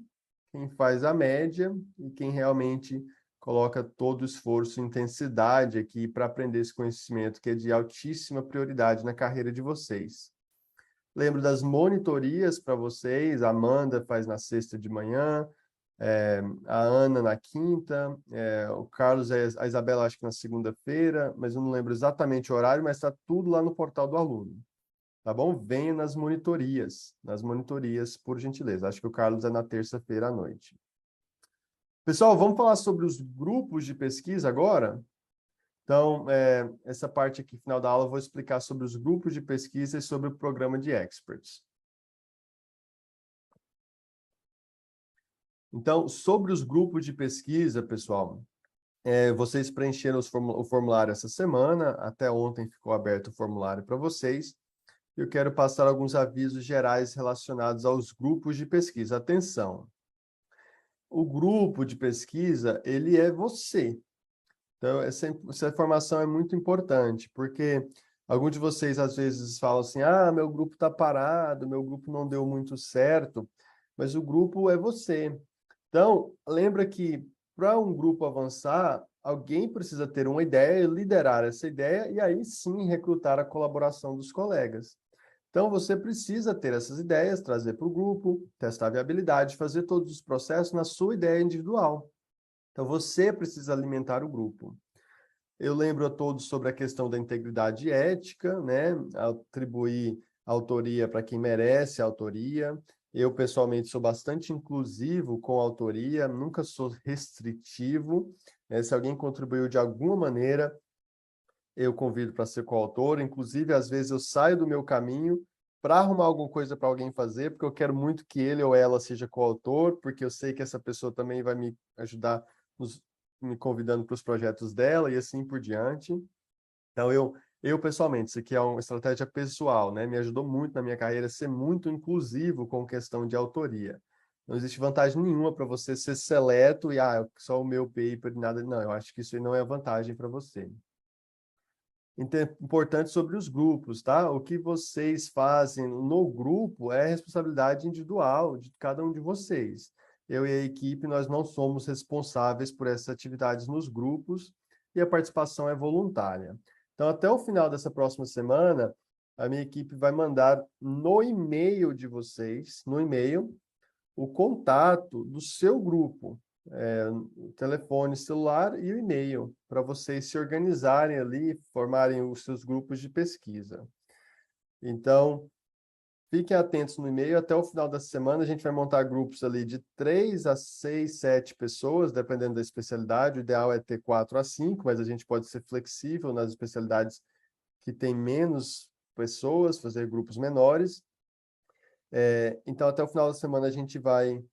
quem faz a média, e quem realmente coloca todo o esforço e intensidade aqui para aprender esse conhecimento, que é de altíssima prioridade na carreira de vocês. Lembro das monitorias para vocês, a Amanda faz na sexta de manhã, a Ana na quinta, o Carlos e a Isabela acho que na segunda-feira, mas eu não lembro exatamente o horário, mas está tudo lá no portal do aluno. Tá bom? Venha nas monitorias, por gentileza. Acho que o Carlos é na terça-feira à noite. Pessoal, vamos falar sobre os grupos de pesquisa agora? Então, essa parte aqui, final da aula, eu vou explicar sobre os grupos de pesquisa e sobre o programa de experts. Então, sobre os grupos de pesquisa, pessoal, vocês preencheram o formulário essa semana, até ontem ficou aberto o formulário para vocês. Eu quero passar alguns avisos gerais relacionados aos grupos de pesquisa. Atenção! O grupo de pesquisa, ele é você. Então, essa informação é muito importante, porque alguns de vocês, às vezes, falam assim, meu grupo está parado, meu grupo não deu muito certo, mas o grupo é você. Então, lembra que para um grupo avançar, alguém precisa ter uma ideia, liderar essa ideia e aí sim recrutar a colaboração dos colegas. Então, você precisa ter essas ideias, trazer para o grupo, testar a viabilidade, fazer todos os processos na sua ideia individual. Então, você precisa alimentar o grupo. Eu lembro a todos sobre a questão da integridade ética, né? Atribuir autoria para quem merece a autoria. Eu, pessoalmente, sou bastante inclusivo com a autoria, nunca sou restritivo. Se alguém contribuiu de alguma maneira, eu convido para ser coautor. Inclusive, às vezes, eu saio do meu caminho para arrumar alguma coisa para alguém fazer, porque eu quero muito que ele ou ela seja coautor, porque eu sei que essa pessoa também vai me ajudar me convidando para os projetos dela e assim por diante. Então, eu pessoalmente, isso aqui é uma estratégia pessoal, né? Me ajudou muito na minha carreira a ser muito inclusivo com questão de autoria. Não existe vantagem nenhuma para você ser seleto e, só o meu paper e nada. Não, eu acho que isso aí não é vantagem para você. Importante sobre os grupos, tá? O que vocês fazem no grupo é responsabilidade individual de cada um de vocês. Eu e a equipe, nós não somos responsáveis por essas atividades nos grupos e a participação é voluntária. Então, até o final dessa próxima semana, a minha equipe vai mandar no e-mail de vocês, no e-mail, o contato do seu grupo, o telefone celular e o e-mail, para vocês se organizarem ali, formarem os seus grupos de pesquisa. Então, fiquem atentos no e-mail, até o final da semana a gente vai montar grupos ali de 3 a 6, 7 pessoas, dependendo da especialidade, o ideal é ter 4 a 5, mas a gente pode ser flexível nas especialidades que tem menos pessoas, fazer grupos menores. Então, até o final da semana a gente vai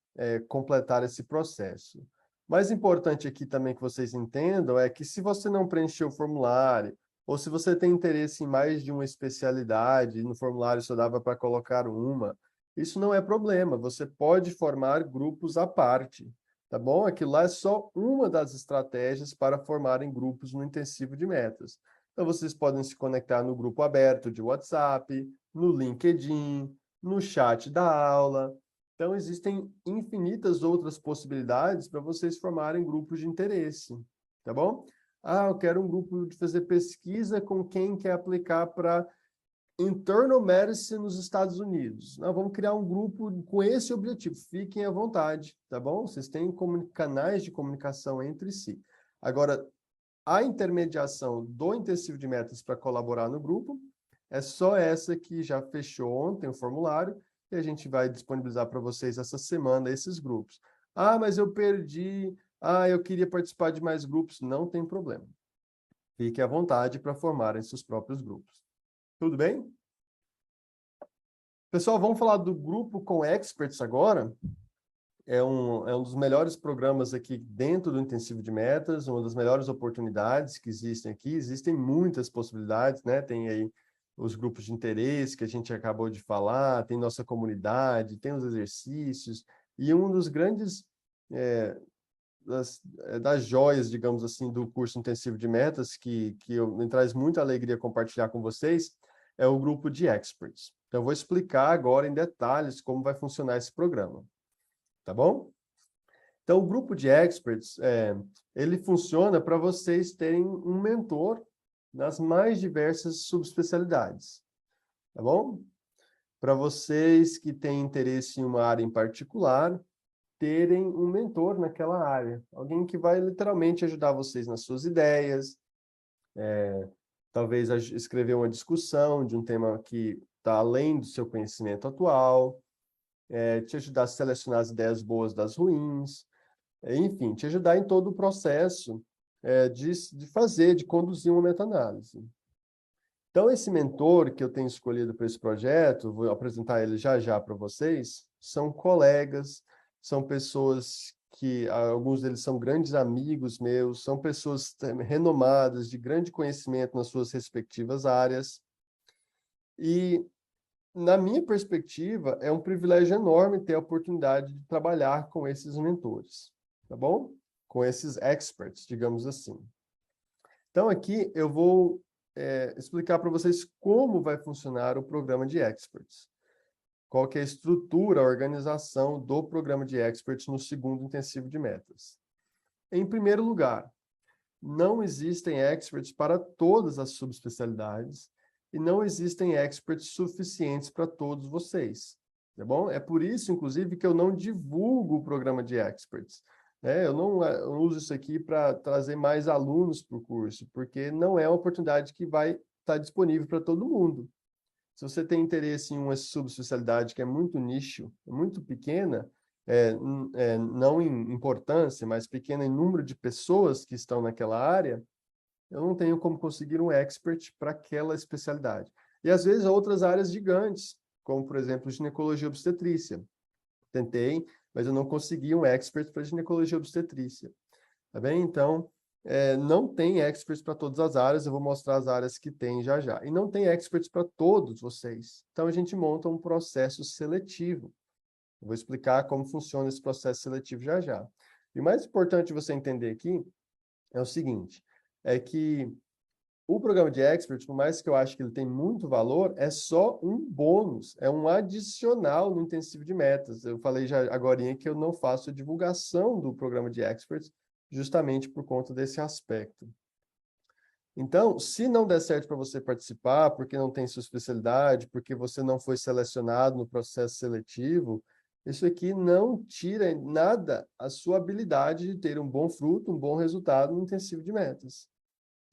completar esse processo. Mais importante aqui também que vocês entendam é que se você não preencheu o formulário, ou se você tem interesse em mais de uma especialidade, e no formulário só dava para colocar uma, isso não é problema, você pode formar grupos à parte, tá bom? Aquilo lá é só uma das estratégias para formarem grupos no intensivo de metas. Então, vocês podem se conectar no grupo aberto de WhatsApp, no LinkedIn, no chat da aula. Então, existem infinitas outras possibilidades para vocês formarem grupos de interesse, tá bom? Eu quero um grupo de fazer pesquisa com quem quer aplicar para Internal Medicine nos Estados Unidos. Nós vamos criar um grupo com esse objetivo. Fiquem à vontade, tá bom? Vocês têm canais de comunicação entre si. Agora, a intermediação do intensivo de metas para colaborar no grupo é só essa que já fechou ontem o formulário e a gente vai disponibilizar para vocês essa semana esses grupos. Mas eu perdi. Eu queria participar de mais grupos. Não tem problema. Fique à vontade para formarem seus próprios grupos. Tudo bem? Pessoal, vamos falar do grupo com experts agora. É um dos melhores programas aqui dentro do intensivo de metas, uma das melhores oportunidades que existem aqui. Existem muitas possibilidades, né? Tem aí os grupos de interesse que a gente acabou de falar, tem nossa comunidade, tem os exercícios, e um dos grandes das joias, digamos assim, do curso intensivo de metas, que me traz muita alegria compartilhar com vocês, é o grupo de experts. Então, eu vou explicar agora em detalhes como vai funcionar esse programa. Tá bom? Então, o grupo de experts, ele funciona para vocês terem um mentor nas mais diversas subespecialidades, tá bom? Para vocês que têm interesse em uma área em particular, terem um mentor naquela área, alguém que vai literalmente ajudar vocês nas suas ideias, talvez escrever uma discussão de um tema que está além do seu conhecimento atual, te ajudar a selecionar as ideias boas das ruins, enfim, te ajudar em todo o processo de conduzir uma meta-análise. Então, esse mentor que eu tenho escolhido para esse projeto, vou apresentar ele já já para vocês, são colegas, são pessoas que, alguns deles são grandes amigos meus, são pessoas renomadas, de grande conhecimento nas suas respectivas áreas. E, na minha perspectiva, é um privilégio enorme ter a oportunidade de trabalhar com esses mentores, tá bom? Com esses experts, digamos assim. Então, aqui eu vou explicar para vocês como vai funcionar o programa de experts. Qual que é a estrutura, a organização do programa de experts no segundo intensivo de metas. Em primeiro lugar, não existem experts para todas as subespecialidades e não existem experts suficientes para todos vocês, tá bom? É por isso, inclusive, que eu não divulgo o programa de experts. Eu não uso isso aqui para trazer mais alunos para o curso, porque não é uma oportunidade que vai estar disponível para todo mundo. Se você tem interesse em uma subespecialidade que é muito nicho, muito pequena, não em importância, mas pequena em número de pessoas que estão naquela área, eu não tenho como conseguir um expert para aquela especialidade. E às vezes outras áreas gigantes, como por exemplo ginecologia e obstetrícia. Tentei, mas eu não consegui um expert para ginecologia e obstetrícia. Tá bem? Então, não tem experts para todas as áreas, eu vou mostrar as áreas que tem já já. E não tem experts para todos vocês. Então, a gente monta um processo seletivo. Eu vou explicar como funciona esse processo seletivo já já. E o mais importante você entender aqui é o seguinte, é que o programa de expert, por mais que eu acho que ele tem muito valor, é só um bônus, é um adicional no intensivo de metas. Eu falei já agorinha que eu não faço a divulgação do programa de experts justamente por conta desse aspecto. Então, se não der certo para você participar, porque não tem sua especialidade, porque você não foi selecionado no processo seletivo, isso aqui não tira em nada a sua habilidade de ter um bom fruto, um bom resultado no intensivo de metas.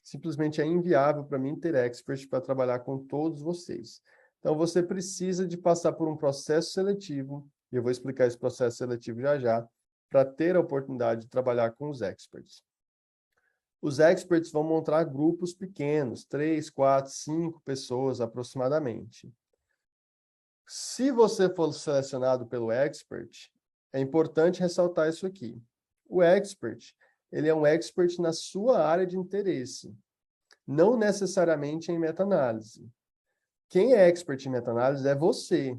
Simplesmente é inviável para mim ter expert para trabalhar com todos vocês. Então, você precisa de passar por um processo seletivo, e eu vou explicar esse processo seletivo já já, para ter a oportunidade de trabalhar com os experts. Os experts vão montar grupos pequenos, 3, 4, 5 pessoas aproximadamente. Se você for selecionado pelo expert, é importante ressaltar isso aqui. O expert, ele é um expert na sua área de interesse, não necessariamente em meta-análise. Quem é expert em meta-análise é você.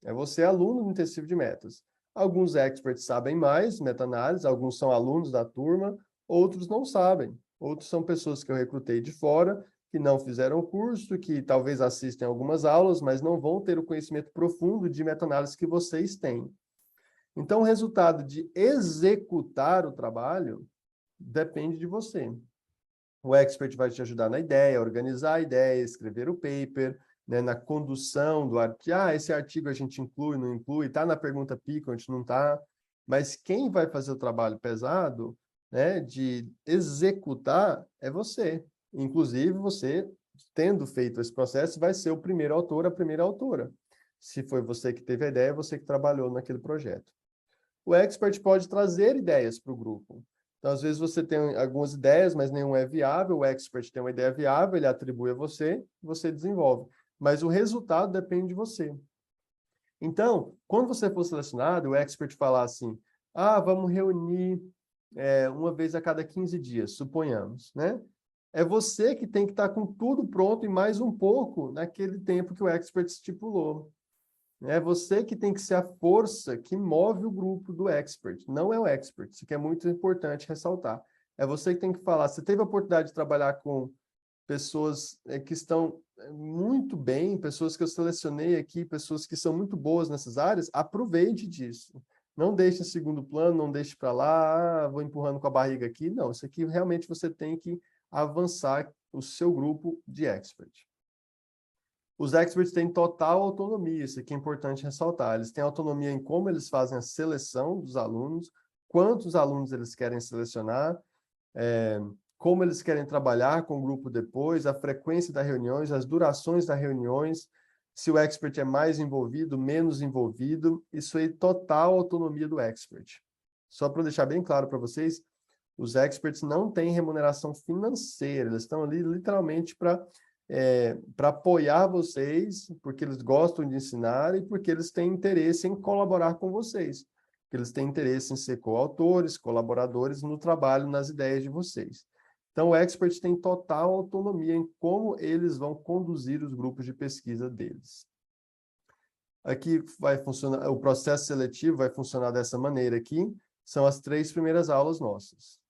É você, aluno do intensivo de metas. Alguns experts sabem mais meta-análise, alguns são alunos da turma, outros não sabem. Outros são pessoas que eu recrutei de fora, que não fizeram o curso, que talvez assistem algumas aulas, mas não vão ter o conhecimento profundo de meta-análise que vocês têm. Então, o resultado de executar o trabalho depende de você. O expert vai te ajudar na ideia, organizar a ideia, escrever o paper, né, na condução do artigo. Esse artigo a gente inclui, não inclui, está na pergunta piquant, não está. Mas quem vai fazer o trabalho pesado, né, de executar é você. Inclusive, você, tendo feito esse processo, vai ser o primeiro autor, a primeira autora. Se foi você que teve a ideia, você que trabalhou naquele projeto. O expert pode trazer ideias para o grupo. Então, às vezes, você tem algumas ideias, mas nenhuma é viável. O expert tem uma ideia viável, ele atribui a você, você desenvolve. Mas o resultado depende de você. Então, quando você for selecionado, o expert falar assim, vamos reunir uma vez a cada 15 dias, suponhamos, né? É você que tem que estar com tudo pronto e mais um pouco naquele tempo que o expert estipulou. É você que tem que ser a força que move o grupo do expert, não é o expert. Isso que é muito importante ressaltar. É você que tem que falar. Você teve a oportunidade de trabalhar com pessoas que estão muito bem, pessoas que eu selecionei aqui, pessoas que são muito boas nessas áreas, aproveite disso. Não deixe em segundo plano, não deixe para lá, vou empurrando com a barriga aqui. Não, isso aqui realmente você tem que avançar o seu grupo de expert. Os experts têm total autonomia, isso aqui é importante ressaltar. Eles têm autonomia em como eles fazem a seleção dos alunos, quantos alunos eles querem selecionar, como eles querem trabalhar com o grupo depois, a frequência das reuniões, as durações das reuniões, se o expert é mais envolvido, menos envolvido, isso aí, total autonomia do expert. Só para deixar bem claro para vocês, Os experts não têm remuneração financeira, eles estão ali literalmente para apoiar vocês, porque eles gostam de ensinar e porque eles têm interesse em colaborar com vocês, porque eles têm interesse em ser coautores, colaboradores no trabalho, nas ideias de vocês. Então, o expert tem total autonomia em como eles vão conduzir os grupos de pesquisa deles. Aqui vai funcionar, o processo seletivo vai funcionar dessa maneira aqui, são as 3 primeiras aulas nossas.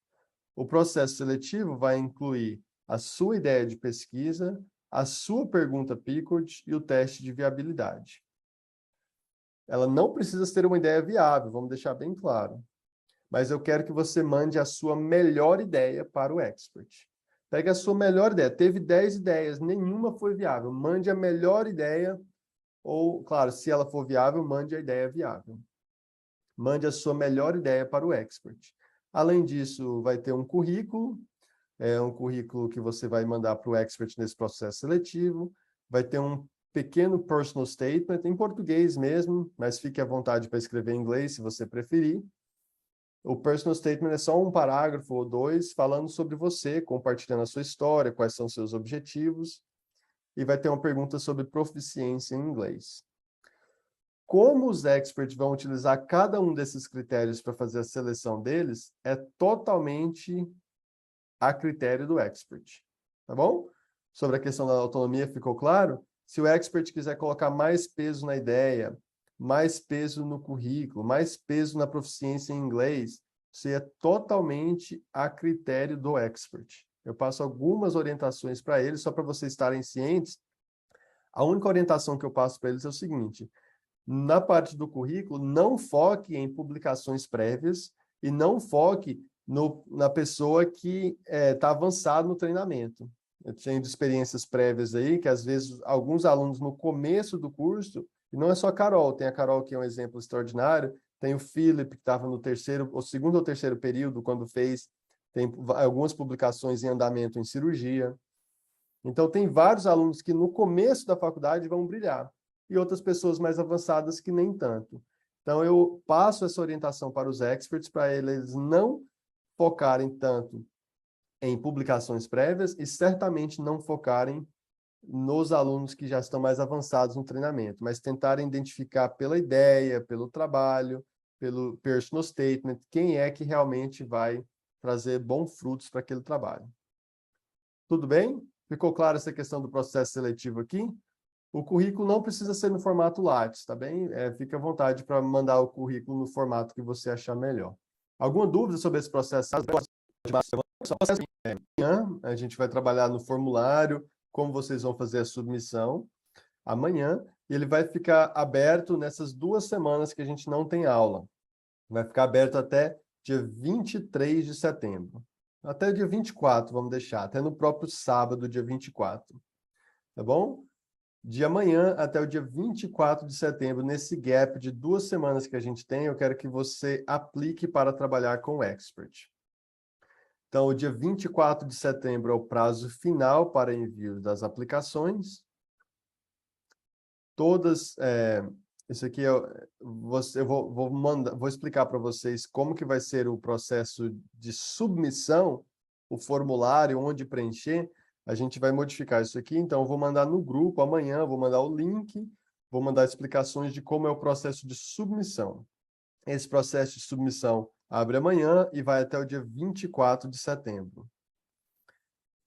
O processo seletivo vai incluir a sua ideia de pesquisa, a sua pergunta Picot e o teste de viabilidade. Ela não precisa ser uma ideia viável, vamos deixar bem claro. Mas eu quero que você mande a sua melhor ideia para o expert. Pegue a sua melhor ideia. Teve 10 ideias, nenhuma foi viável. Mande a melhor ideia, ou, claro, se ela for viável, mande a ideia viável. Mande a sua melhor ideia para o expert. Além disso, vai ter um currículo que você vai mandar para o expert nesse processo seletivo. Vai ter um pequeno personal statement, em português mesmo, mas fique à vontade para escrever em inglês, se você preferir. O personal statement é só um parágrafo ou 2 falando sobre você, compartilhando a sua história, quais são seus objetivos, e vai ter uma pergunta sobre proficiência em inglês. Como os experts vão utilizar cada um desses critérios para fazer a seleção deles, é totalmente a critério do expert, tá bom? Sobre a questão da autonomia, ficou claro? Se o expert quiser colocar mais peso na ideia, mais peso no currículo, mais peso na proficiência em inglês, isso é totalmente a critério do expert. Eu passo algumas orientações para eles, só para vocês estarem cientes. A única orientação que eu passo para eles é o seguinte: na parte do currículo, não foque em publicações prévias e não foque na pessoa que está avançado no treinamento. Eu tenho experiências prévias aí, que às vezes alguns alunos no começo do curso, e não é só a Carol, tem a Carol que é um exemplo extraordinário, tem o Philip, que estava no segundo ou terceiro período, quando tem algumas publicações em andamento em cirurgia. Então, tem vários alunos que no começo da faculdade vão brilhar, e outras pessoas mais avançadas que nem tanto. Então, eu passo essa orientação para os experts, para eles não focarem tanto em publicações prévias e certamente não focarem nos alunos que já estão mais avançados no treinamento, mas tentarem identificar pela ideia, pelo trabalho, pelo personal statement, quem é que realmente vai trazer bons frutos para aquele trabalho. Tudo bem? Ficou clara essa questão do processo seletivo aqui? O currículo não precisa ser no formato Lattes, tá bem? Fique à vontade para mandar o currículo no formato que você achar melhor. Alguma dúvida sobre esse processo? Amanhã a gente vai trabalhar no formulário, como vocês vão fazer a submissão amanhã, e ele vai ficar aberto nessas 2 semanas que a gente não tem aula. Vai ficar aberto até dia 23 de setembro. Até dia 24, vamos deixar, até no próprio sábado, dia 24. Tá bom? De amanhã até o dia 24 de setembro, nesse gap de 2 semanas que a gente tem, eu quero que você aplique para trabalhar com o expert. Então, o dia 24 de setembro é o prazo final para envio das aplicações. Todas, isso aqui eu vou explicar para vocês como que vai ser o processo de submissão, o formulário, onde preencher. A gente vai modificar isso aqui, então eu vou mandar no grupo amanhã, vou mandar o link, vou mandar explicações de como é o processo de submissão. Esse processo de submissão abre amanhã e vai até o dia 24 de setembro.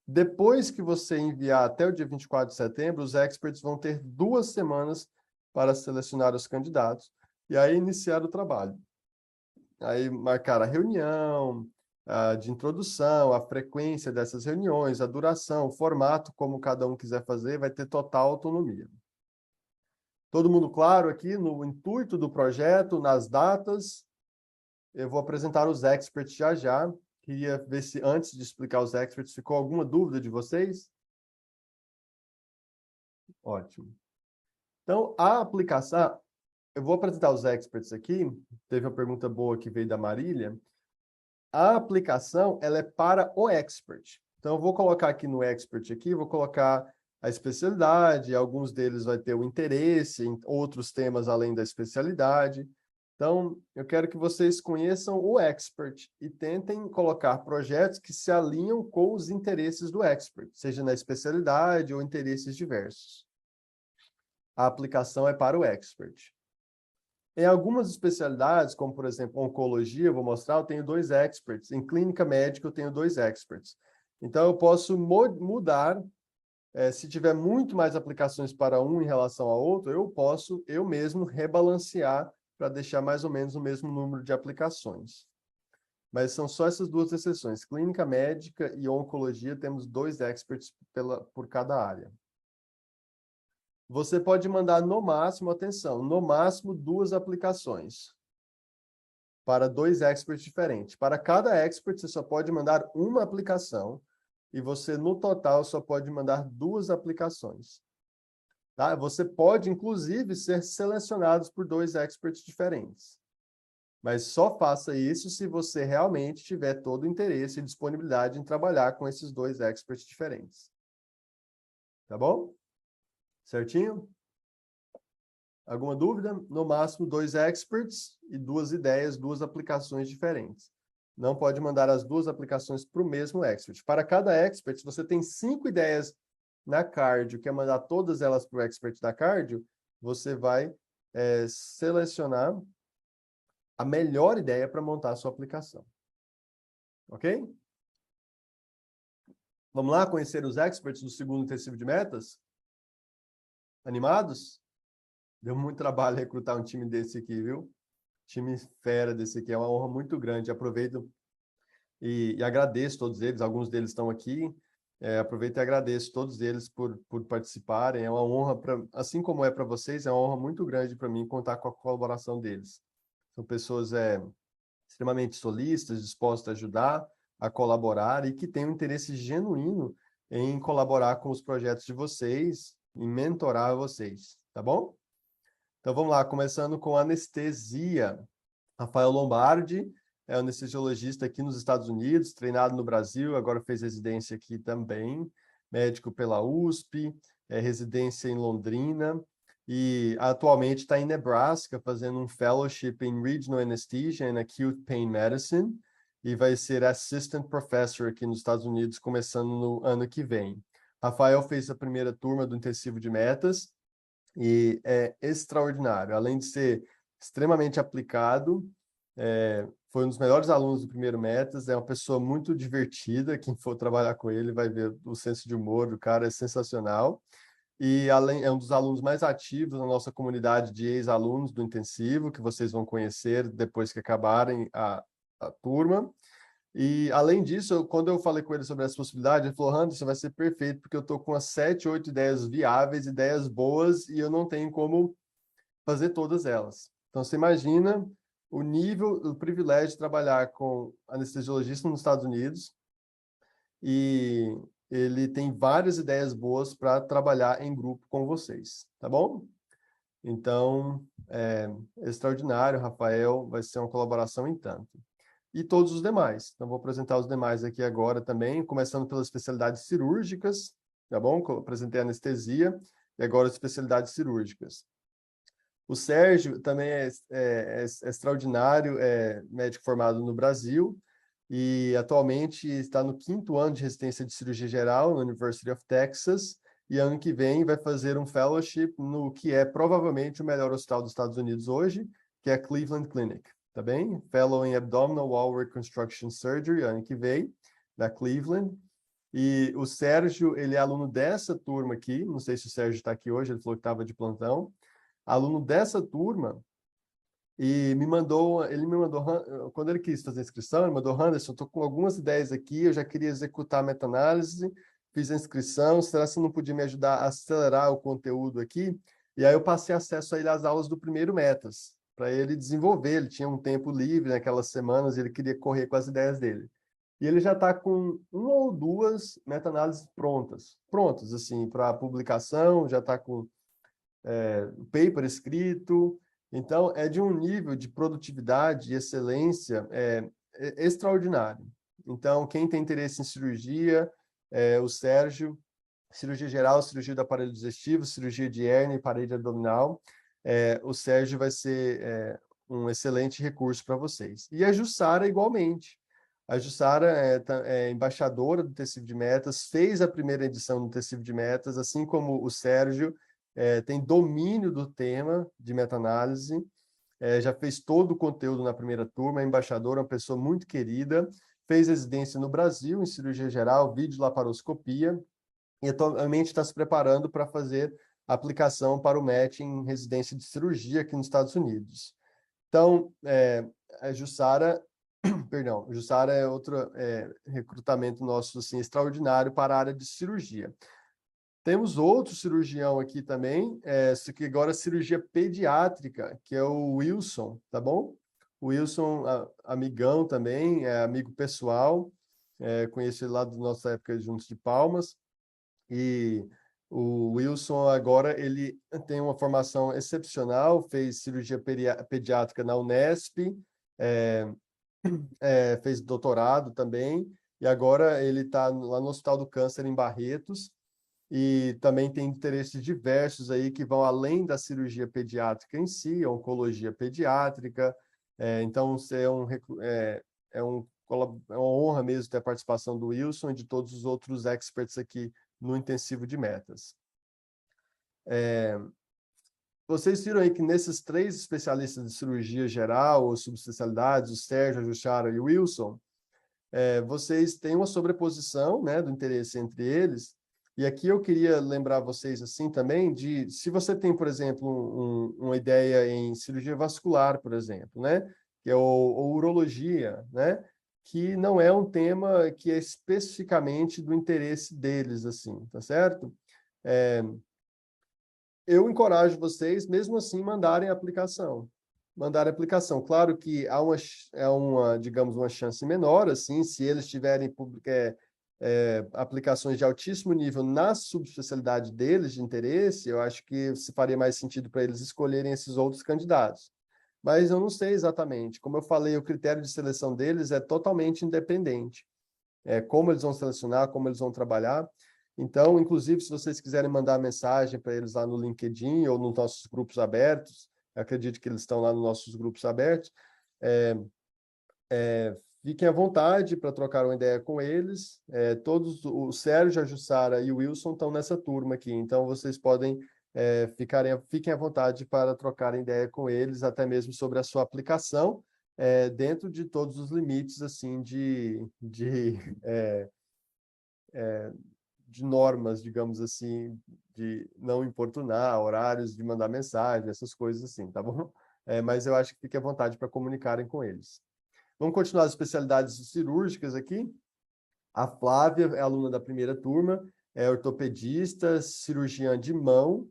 Depois que você enviar até o dia 24 de setembro, os experts vão ter 2 semanas para selecionar os candidatos e aí iniciar o trabalho. Aí marcar a reunião de introdução, a frequência dessas reuniões, a duração, o formato, como cada um quiser fazer, vai ter total autonomia. Todo mundo claro aqui no intuito do projeto, nas datas? Eu vou apresentar os experts já já. Queria ver se, antes de explicar os experts, ficou alguma dúvida de vocês? Ótimo. Então, a aplicação... Eu vou apresentar os experts aqui. Teve uma pergunta boa que veio da Marília. A aplicação, ela é para o expert. Então, eu vou colocar aqui no expert, vou colocar a especialidade, alguns deles vai ter o interesse em outros temas além da especialidade. Então, eu quero que vocês conheçam o expert e tentem colocar projetos que se alinham com os interesses do expert, seja na especialidade ou interesses diversos. A aplicação é para o expert. Em algumas especialidades, como por exemplo oncologia, eu vou mostrar, eu tenho 2 experts. Em clínica médica, eu tenho 2 experts. Então, eu posso mudar, se tiver muito mais aplicações para um em relação ao outro, eu posso, eu mesmo, rebalancear para deixar mais ou menos o mesmo número de aplicações. Mas são só essas 2 exceções. Clínica médica e oncologia, temos 2 experts por cada área. Você pode mandar no máximo, atenção, no máximo 2 aplicações para 2 experts diferentes. Para cada expert, você só pode mandar uma aplicação e você, no total, só pode mandar 2 aplicações. Tá? Você pode, inclusive, ser selecionado por 2 experts diferentes. Mas só faça isso se você realmente tiver todo o interesse e disponibilidade em trabalhar com esses 2 experts diferentes. Tá bom? Certinho? Alguma dúvida? No máximo 2 experts e 2 ideias, 2 aplicações diferentes. Não pode mandar as 2 aplicações para o mesmo expert. Para cada expert, se você tem 5 ideias na cardio, quer mandar todas elas para o expert da cardio, você vai selecionar a melhor ideia para montar a sua aplicação. Ok? Vamos lá conhecer os experts do segundo intensivo de metas? Animados? Deu muito trabalho recrutar um time desse aqui, viu? Time fera desse aqui. É uma honra muito grande. Aproveito e agradeço todos eles. Alguns deles estão aqui. Aproveito e agradeço todos eles por participarem. É uma honra, assim como é para vocês, é uma honra muito grande para mim contar com a colaboração deles. São pessoas extremamente solistas, dispostas a ajudar, a colaborar e que têm um interesse genuíno em colaborar com os projetos de vocês, em mentorar vocês, tá bom? Então vamos lá, começando com anestesia. Rafael Lombardi é anestesiologista aqui nos Estados Unidos, treinado no Brasil, agora fez residência aqui também, médico pela USP, residência em Londrina, e atualmente está em Nebraska fazendo um fellowship em Regional Anesthesia and Acute Pain Medicine, e vai ser assistant professor aqui nos Estados Unidos, começando no ano que vem. Rafael fez a primeira turma do intensivo de metas, e é extraordinário. Além de ser extremamente aplicado, foi um dos melhores alunos do primeiro Metas, é uma pessoa muito divertida, quem for trabalhar com ele vai ver o senso de humor do cara, é sensacional. E é um dos alunos mais ativos na nossa comunidade de ex-alunos do intensivo, que vocês vão conhecer depois que acabarem a turma. E, além disso, quando eu falei com ele sobre essa possibilidade, ele falou, Anderson, vai ser perfeito, porque eu estou com umas 7, 8 ideias viáveis, ideias boas, e eu não tenho como fazer todas elas. Então, você imagina o nível, o privilégio de trabalhar com anestesiologista nos Estados Unidos, e ele tem várias ideias boas para trabalhar em grupo com vocês, tá bom? Então, extraordinário, Rafael, vai ser uma colaboração em tanto. E todos os demais. Então, vou apresentar os demais aqui agora também, começando pelas especialidades cirúrgicas, tá bom? Apresentei anestesia e agora as especialidades cirúrgicas. O Sérgio também é extraordinário, é médico formado no Brasil e atualmente está no 5º ano de residência de cirurgia geral na University of Texas e ano que vem vai fazer um fellowship no que é provavelmente o melhor hospital dos Estados Unidos hoje, que é a Cleveland Clinic. Tá bem? Fellow em Abdominal Wall Reconstruction Surgery, ano que vem, da Cleveland. E o Sérgio, ele é aluno dessa turma aqui, não sei se o Sérgio está aqui hoje, ele falou que estava de plantão. Aluno dessa turma, e ele me mandou, quando ele quis fazer a inscrição, ele mandou, Anderson, estou com algumas ideias aqui, eu já queria executar a meta-análise, fiz a inscrição, será que você não podia me ajudar a acelerar o conteúdo aqui? E aí eu passei acesso a ele às aulas do primeiro Metas, para ele desenvolver, ele tinha um tempo livre naquelas semanas, ele queria correr com as ideias dele. E ele já está com 1 ou 2 meta-análises prontas, assim, para publicação, já está com o paper escrito, então é de um nível de produtividade e excelência extraordinário. Então, quem tem interesse em cirurgia, o Sérgio, cirurgia geral, cirurgia do aparelho digestivo, cirurgia de hérnia e parede abdominal, o Sérgio vai ser um excelente recurso para vocês. E a Jussara, igualmente. A Jussara é embaixadora do Tecido de Metas, fez a primeira edição do Tecido de Metas, assim como o Sérgio, tem domínio do tema de meta-análise, já fez todo o conteúdo na primeira turma, é embaixadora, uma pessoa muito querida, fez residência no Brasil, em cirurgia geral, videolaparoscopia, e atualmente está se preparando para fazer a aplicação para o MET em residência de cirurgia aqui nos Estados Unidos. Então, a Jussara, perdão, Jussara é outro recrutamento nosso assim, extraordinário para a área de cirurgia. Temos outro cirurgião aqui também, isso aqui agora é cirurgia pediátrica, que é o Wilson, tá bom? O Wilson, amigão também, amigo pessoal, conheço ele lá da nossa época juntos de Palmas, e o Wilson agora ele tem uma formação excepcional, fez cirurgia pediátrica na Unesp, fez doutorado também, e agora ele está lá no Hospital do Câncer em Barretos, e também tem interesses diversos aí que vão além da cirurgia pediátrica em si, oncologia pediátrica. Então, é uma honra mesmo ter a participação do Wilson e de todos os outros experts aqui no intensivo de metas. Vocês viram aí que nesses 3 especialistas de cirurgia geral ou subespecialidades, o Sérgio, a Jussara e o Wilson, vocês têm uma sobreposição, né, do interesse entre eles. E aqui eu queria lembrar vocês assim também de, se você tem, por exemplo, uma ideia em cirurgia vascular, por exemplo, né, que é ou urologia, né, que não é um tema que é especificamente do interesse deles, assim, tá certo? Eu encorajo vocês, mesmo assim, mandarem a aplicação. Mandarem a aplicação. Claro que há digamos, uma chance menor, assim, se eles tiverem aplicações de altíssimo nível na subespecialidade deles de interesse, eu acho que se faria mais sentido para eles escolherem esses outros candidatos. Mas eu não sei exatamente. Como eu falei, o critério de seleção deles é totalmente independente. Como eles vão selecionar, como eles vão trabalhar. Então, inclusive, se vocês quiserem mandar mensagem para eles lá no LinkedIn ou nos nossos grupos abertos, eu acredito que eles estão lá nos nossos grupos abertos, fiquem à vontade para trocar uma ideia com eles. Todos, o Sérgio, a Jussara e o Wilson estão nessa turma aqui, então vocês podem fiquem à vontade para trocarem ideia com eles, até mesmo sobre a sua aplicação, dentro de todos os limites assim de normas, digamos assim, de não importunar, horários de mandar mensagem, essas coisas assim, tá bom? Mas eu acho que fique à vontade para comunicarem com eles. Vamos continuar as especialidades cirúrgicas aqui. A Flávia é aluna da primeira turma, é ortopedista, cirurgiã de mão,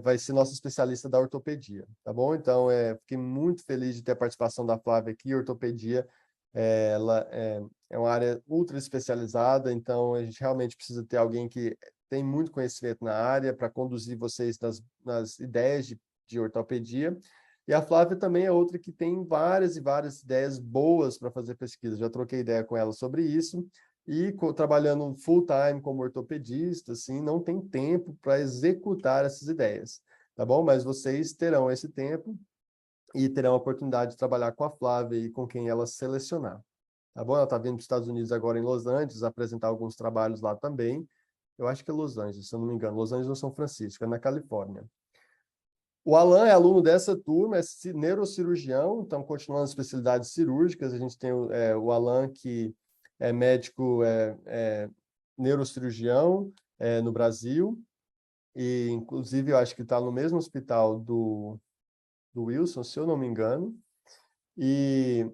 vai ser nossa especialista da ortopedia, tá bom? Então, fiquei muito feliz de ter a participação da Flávia aqui. Ortopedia, ela é uma área ultra especializada, então a gente realmente precisa ter alguém que tem muito conhecimento na área para conduzir vocês nas ideias de ortopedia. E a Flávia também é outra que tem várias e várias ideias boas para fazer pesquisa. Já troquei ideia com ela sobre isso. E trabalhando full time como ortopedista, assim, não tem tempo para executar essas ideias, tá bom? Mas vocês terão esse tempo e terão a oportunidade de trabalhar com a Flávia e com quem ela selecionar, tá bom? Ela está vindo para os Estados Unidos agora em Los Angeles, apresentar alguns trabalhos lá também. Eu acho que é Los Angeles, se eu não me engano. Los Angeles ou São Francisco, é na Califórnia. O Alan é aluno dessa turma, é neurocirurgião, então continuando as especialidades cirúrgicas, a gente tem o Alan, que é médico neurocirurgião no Brasil, e inclusive eu acho que está no mesmo hospital do Wilson, se eu não me engano, e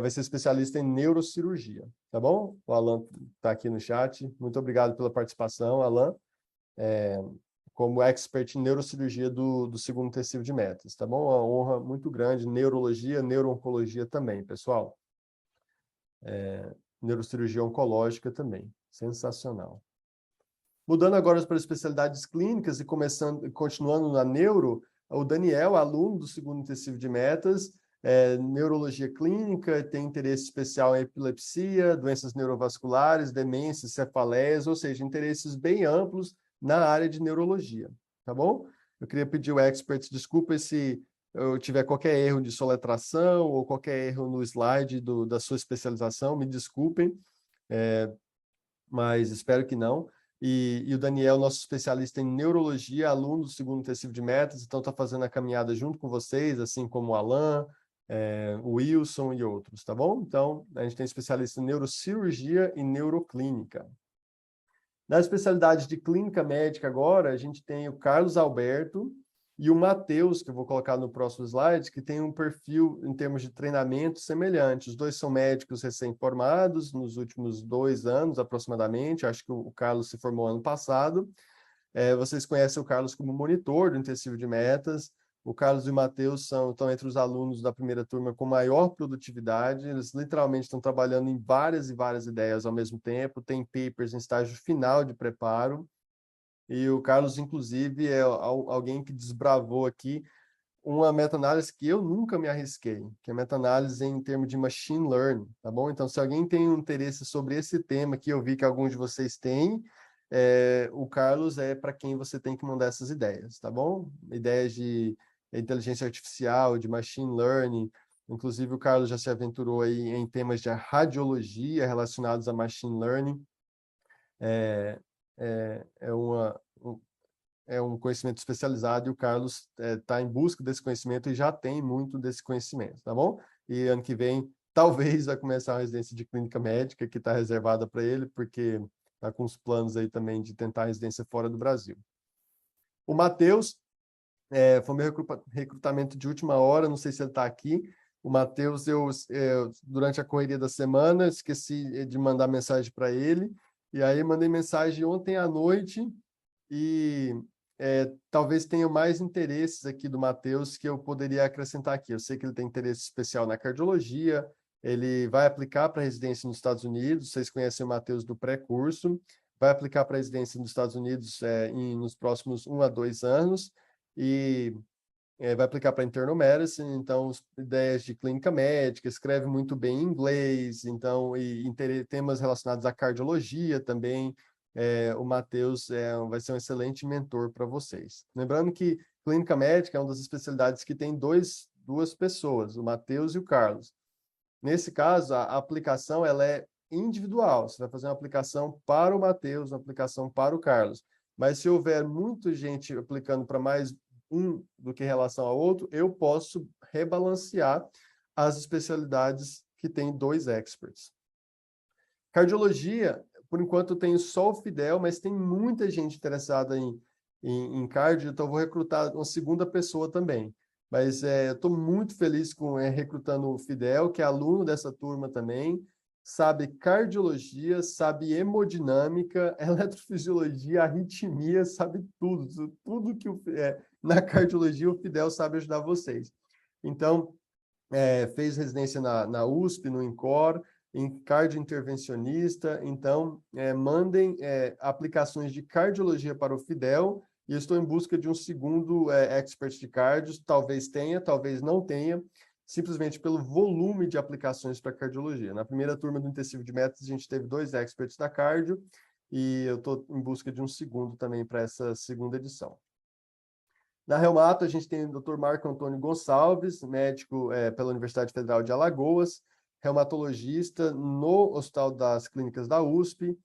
vai ser especialista em neurocirurgia, tá bom? O Alan está aqui no chat. Muito obrigado pela participação, Alan. Como expert em neurocirurgia do segundo intensivo de metas, tá bom? Uma honra muito grande, neurologia, neuro-oncologia também, pessoal. Neurocirurgia oncológica também, sensacional. Mudando agora para especialidades clínicas e continuando na neuro, o Daniel, aluno do segundo intensivo de metas, neurologia clínica, tem interesse especial em epilepsia, doenças neurovasculares, demências, cefaleias, ou seja, interesses bem amplos na área de neurologia, tá bom? Eu queria pedir ao expert, desculpa se eu tiver qualquer erro de soletração ou qualquer erro no slide da sua especialização, me desculpem, mas espero que não. E o Daniel, nosso especialista em neurologia, aluno do segundo intensivo de metas, então está fazendo a caminhada junto com vocês, assim como o Alan, o Wilson e outros, tá bom? Então, a gente tem especialista em neurocirurgia e neuroclínica. Na especialidade de clínica médica agora, a gente tem o Carlos Alberto e o Matheus, que eu vou colocar no próximo slide, que tem um perfil em termos de treinamento semelhante. Os dois são médicos recém-formados, nos últimos 2 anos aproximadamente, acho que o Carlos se formou ano passado. Vocês conhecem o Carlos como monitor do intensivo de metas. O Carlos e o Matheus estão entre os alunos da primeira turma com maior produtividade. Eles literalmente estão trabalhando em várias e várias ideias ao mesmo tempo. Tem papers em estágio final de preparo. E o Carlos, inclusive, é alguém que desbravou aqui uma meta-análise que eu nunca me arrisquei, que é a meta-análise em termos de machine learning, tá bom? Então, se alguém tem um interesse sobre esse tema, que eu vi que alguns de vocês têm, o Carlos é para quem você tem que mandar essas ideias, tá bom? Ideias de inteligência artificial, de machine learning. Inclusive, o Carlos já se aventurou aí em temas de radiologia relacionados a machine learning. É um conhecimento especializado e o Carlos está em busca desse conhecimento e já tem muito desse conhecimento, tá bom? E ano que vem, talvez, vai começar a residência de clínica médica, que está reservada para ele, porque está com os planos aí também de tentar a residência fora do Brasil. O Matheus, foi meu recrutamento de última hora, não sei se ele está aqui. O Matheus, durante a correria da semana, esqueci de mandar mensagem para ele, e aí mandei mensagem ontem à noite, e talvez tenha mais interesses aqui do Matheus que eu poderia acrescentar aqui. Eu sei que ele tem interesse especial na cardiologia, ele vai aplicar para residência nos Estados Unidos, vocês conhecem o Matheus do pré-curso, vai aplicar para residência nos Estados Unidos nos próximos 1 a 2 anos, e vai aplicar para internal medicine, então ideias de clínica médica, escreve muito bem em inglês, então e temas relacionados à cardiologia também. O Matheus vai ser um excelente mentor para vocês. Lembrando que clínica médica é uma das especialidades que tem duas pessoas, o Matheus e o Carlos. Nesse caso, a aplicação ela é individual. Você vai fazer uma aplicação para o Matheus, uma aplicação para o Carlos. Mas se houver muita gente aplicando para mais um do que em relação ao outro, eu posso rebalancear as especialidades que têm 2 experts. Cardiologia, por enquanto eu tenho só o Fidel, mas tem muita gente interessada em cardio, então eu vou recrutar uma segunda pessoa também. Mas eu estou muito feliz com recrutando o Fidel, que é aluno dessa turma também, sabe cardiologia, sabe hemodinâmica, eletrofisiologia, arritmia, sabe tudo que na cardiologia o Fidel sabe ajudar vocês. Então, fez residência na USP, no INCOR, em cardiointervencionista, então mandem aplicações de cardiologia para o Fidel, e eu estou em busca de um segundo expert de cardio, talvez tenha, talvez não tenha, simplesmente pelo volume de aplicações para cardiologia. Na primeira turma do intensivo de metas, a gente teve 2 experts da cardio, e eu estou em busca de um segundo também para essa segunda edição. Na Reumato, a gente tem o Dr. Marco Antônio Gonçalves, médico pela Universidade Federal de Alagoas, reumatologista no Hospital das Clínicas da USP,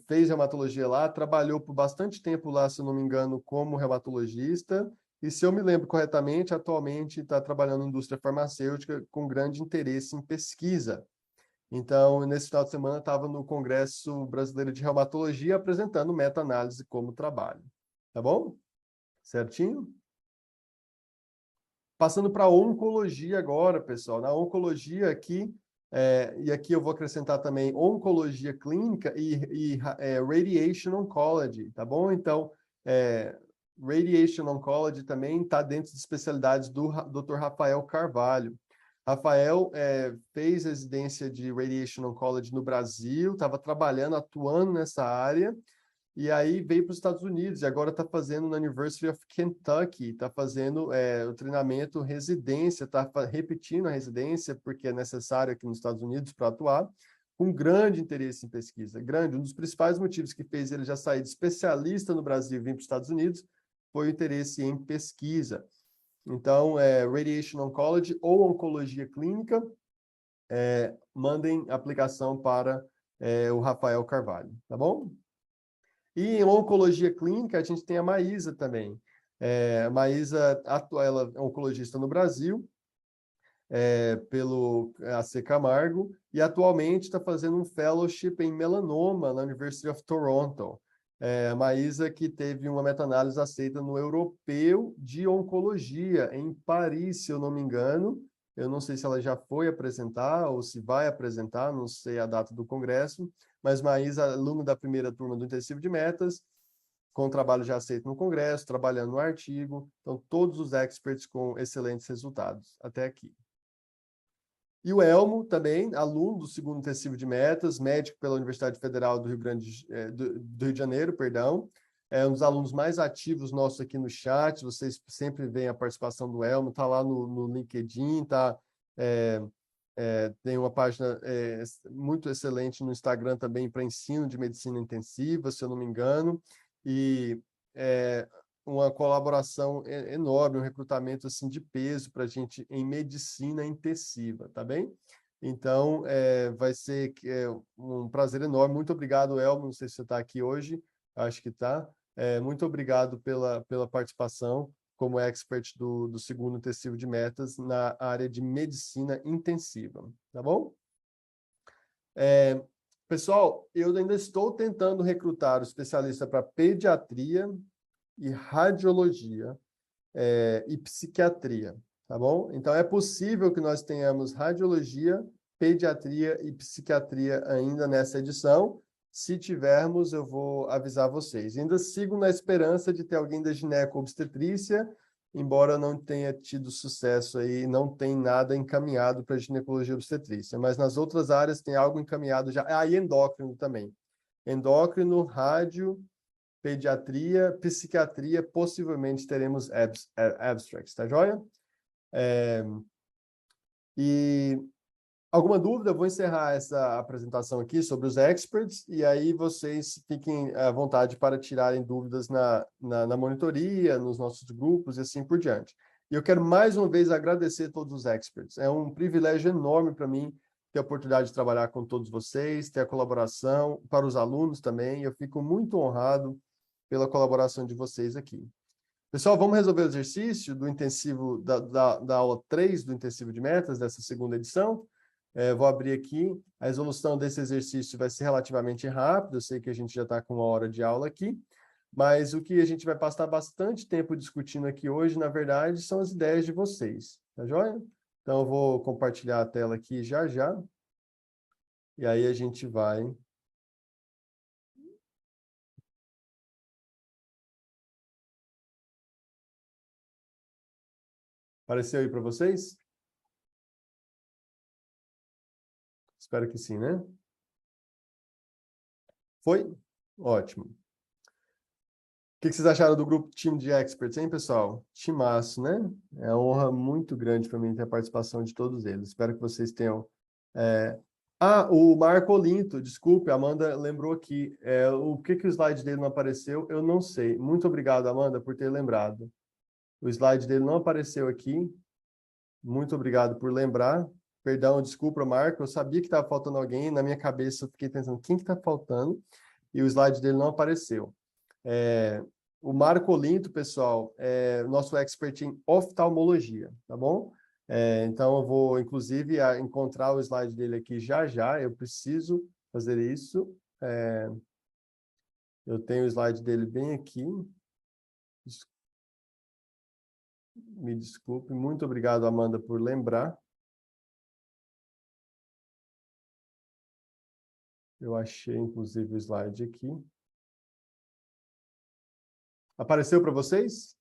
fez reumatologia lá, trabalhou por bastante tempo lá, se eu não me engano, como reumatologista, e se eu me lembro corretamente, atualmente está trabalhando na indústria farmacêutica com grande interesse em pesquisa. Então, nesse final de semana, estava no Congresso Brasileiro de Reumatologia apresentando meta-análise como trabalho. Tá bom? Certinho? Passando para a oncologia agora, pessoal. Na oncologia aqui, e aqui eu vou acrescentar também oncologia clínica e radiation oncology, tá bom? Então, radiation oncology também está dentro de especialidades do Dr. Rafael Carvalho. Rafael fez residência de radiation oncology no Brasil, estava trabalhando, atuando nessa área, e aí veio para os Estados Unidos, e agora está fazendo na University of Kentucky, está fazendo o treinamento residência, está repetindo a residência, porque é necessário aqui nos Estados Unidos para atuar, com grande interesse em pesquisa, grande. Um dos principais motivos que fez ele já sair de especialista no Brasil e vir para os Estados Unidos foi o interesse em pesquisa. Então, Radiation Oncology ou Oncologia Clínica, mandem aplicação para o Rafael Carvalho, tá bom? E em Oncologia Clínica, a gente tem a Maísa também. A Maísa, ela é oncologista no Brasil, pelo AC Camargo, e atualmente está fazendo um fellowship em melanoma na University of Toronto. A Maísa que teve uma meta-análise aceita no Europeu de Oncologia, em Paris, se eu não me engano. Eu não sei se ela já foi apresentar ou se vai apresentar, não sei a data do congresso, mas Maísa, aluna da primeira turma do intensivo de metas, com trabalho já aceito no congresso, trabalhando no artigo. Então, todos os experts com excelentes resultados até aqui. E o Elmo também, aluno do segundo intensivo de metas, médico pela Universidade Federal do do Rio de Janeiro, perdão. É um dos alunos mais ativos nossos aqui no chat. Vocês sempre veem a participação do Elmo, está lá no LinkedIn, tem uma página muito excelente no Instagram também para ensino de medicina intensiva, se eu não me engano. E uma colaboração enorme, um recrutamento assim de peso para a gente em medicina intensiva, tá bem? Então, vai ser um prazer enorme. Muito obrigado, Elmo. Não sei se você está aqui hoje, acho que está. Muito obrigado pela participação como expert do segundo intensivo de metas na área de medicina intensiva, tá bom? Pessoal, eu ainda estou tentando recrutar o especialista para pediatria e radiologia e psiquiatria, tá bom? Então, é possível que nós tenhamos radiologia, pediatria e psiquiatria ainda nessa edição. Se tivermos, eu vou avisar vocês. Ainda sigo na esperança de ter alguém da gineco-obstetrícia, embora não tenha tido sucesso aí, não tem nada encaminhado para ginecologia obstetrícia, mas nas outras áreas tem algo encaminhado já. E endócrino também. Endócrino, rádio, pediatria, psiquiatria, possivelmente teremos abstracts, tá joia? E alguma dúvida? Eu vou encerrar essa apresentação aqui sobre os experts, e aí vocês fiquem à vontade para tirarem dúvidas na monitoria, nos nossos grupos e assim por diante. E eu quero mais uma vez agradecer a todos os experts. É um privilégio enorme para mim ter a oportunidade de trabalhar com todos vocês, ter a colaboração, para os alunos também. Eu fico muito honrado pela colaboração de vocês aqui. Pessoal, vamos resolver o exercício do intensivo, da aula 3 do intensivo de metas, dessa segunda edição. Vou abrir aqui. A resolução desse exercício vai ser relativamente rápida. Eu sei que a gente já está com 1 hora de aula aqui, mas o que a gente vai passar bastante tempo discutindo aqui hoje, na verdade, são as ideias de vocês. Tá joia? Então, eu vou compartilhar a tela aqui já já. E aí a gente vai... Apareceu aí para vocês? Espero que sim, né? Foi? Ótimo. O que vocês acharam do grupo time de experts, hein, pessoal? Timaço, né? É uma honra muito grande para mim ter a participação de todos eles. Espero que vocês tenham... o Marco Olinto, desculpe, a Amanda lembrou aqui. O que o slide dele não apareceu, eu não sei. Muito obrigado, Amanda, por ter lembrado. O slide dele não apareceu aqui. Muito obrigado por lembrar. Perdão, desculpa, Marco. Eu sabia que estava faltando alguém. Na minha cabeça, eu fiquei pensando, quem que está faltando? E o slide dele não apareceu. O Marco Olinto, pessoal, é nosso expert em oftalmologia, tá bom? Então, eu vou, inclusive, encontrar o slide dele aqui já já. Eu preciso fazer isso. Eu tenho o slide dele bem aqui. Me desculpe. Muito obrigado, Amanda, por lembrar. Eu achei, inclusive, o slide aqui. Apareceu para vocês?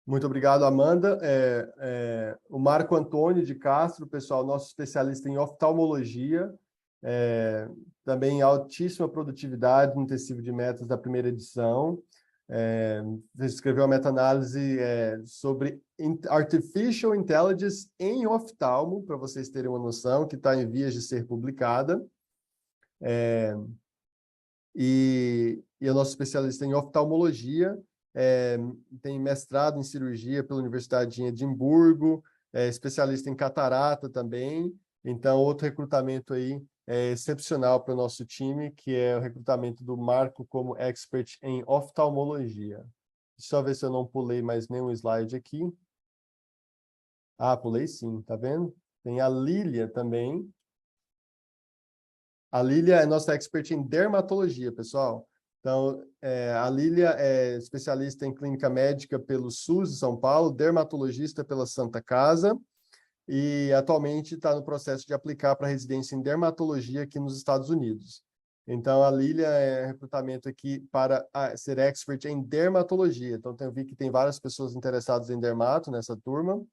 Muito obrigado, Amanda. O Marco Antônio de Castro, pessoal, nosso especialista em oftalmologia, também altíssima produtividade no intensivo de metas da primeira edição. Escreveu uma meta-análise sobre Artificial Intelligence em oftalmo, para vocês terem uma noção, que está em vias de ser publicada. E é nosso especialista em oftalmologia, tem mestrado em cirurgia pela Universidade de Edimburgo, é especialista em catarata também. Então, outro recrutamento aí excepcional para o nosso time, que é o recrutamento do Marco como expert em oftalmologia. Deixa eu ver se eu não pulei mais nenhum slide aqui. Ah, pulei sim, tá vendo? Tem a Lília também. A Lília é nossa expert em dermatologia, pessoal. Então, a Lília é especialista em clínica médica pelo SUS de São Paulo, dermatologista pela Santa Casa, e atualmente está no processo de aplicar para residência em dermatologia aqui nos Estados Unidos. Então, a Lília é recrutamento aqui para ser expert em dermatologia. Então, eu vi que tem várias pessoas interessadas em dermato nessa turma,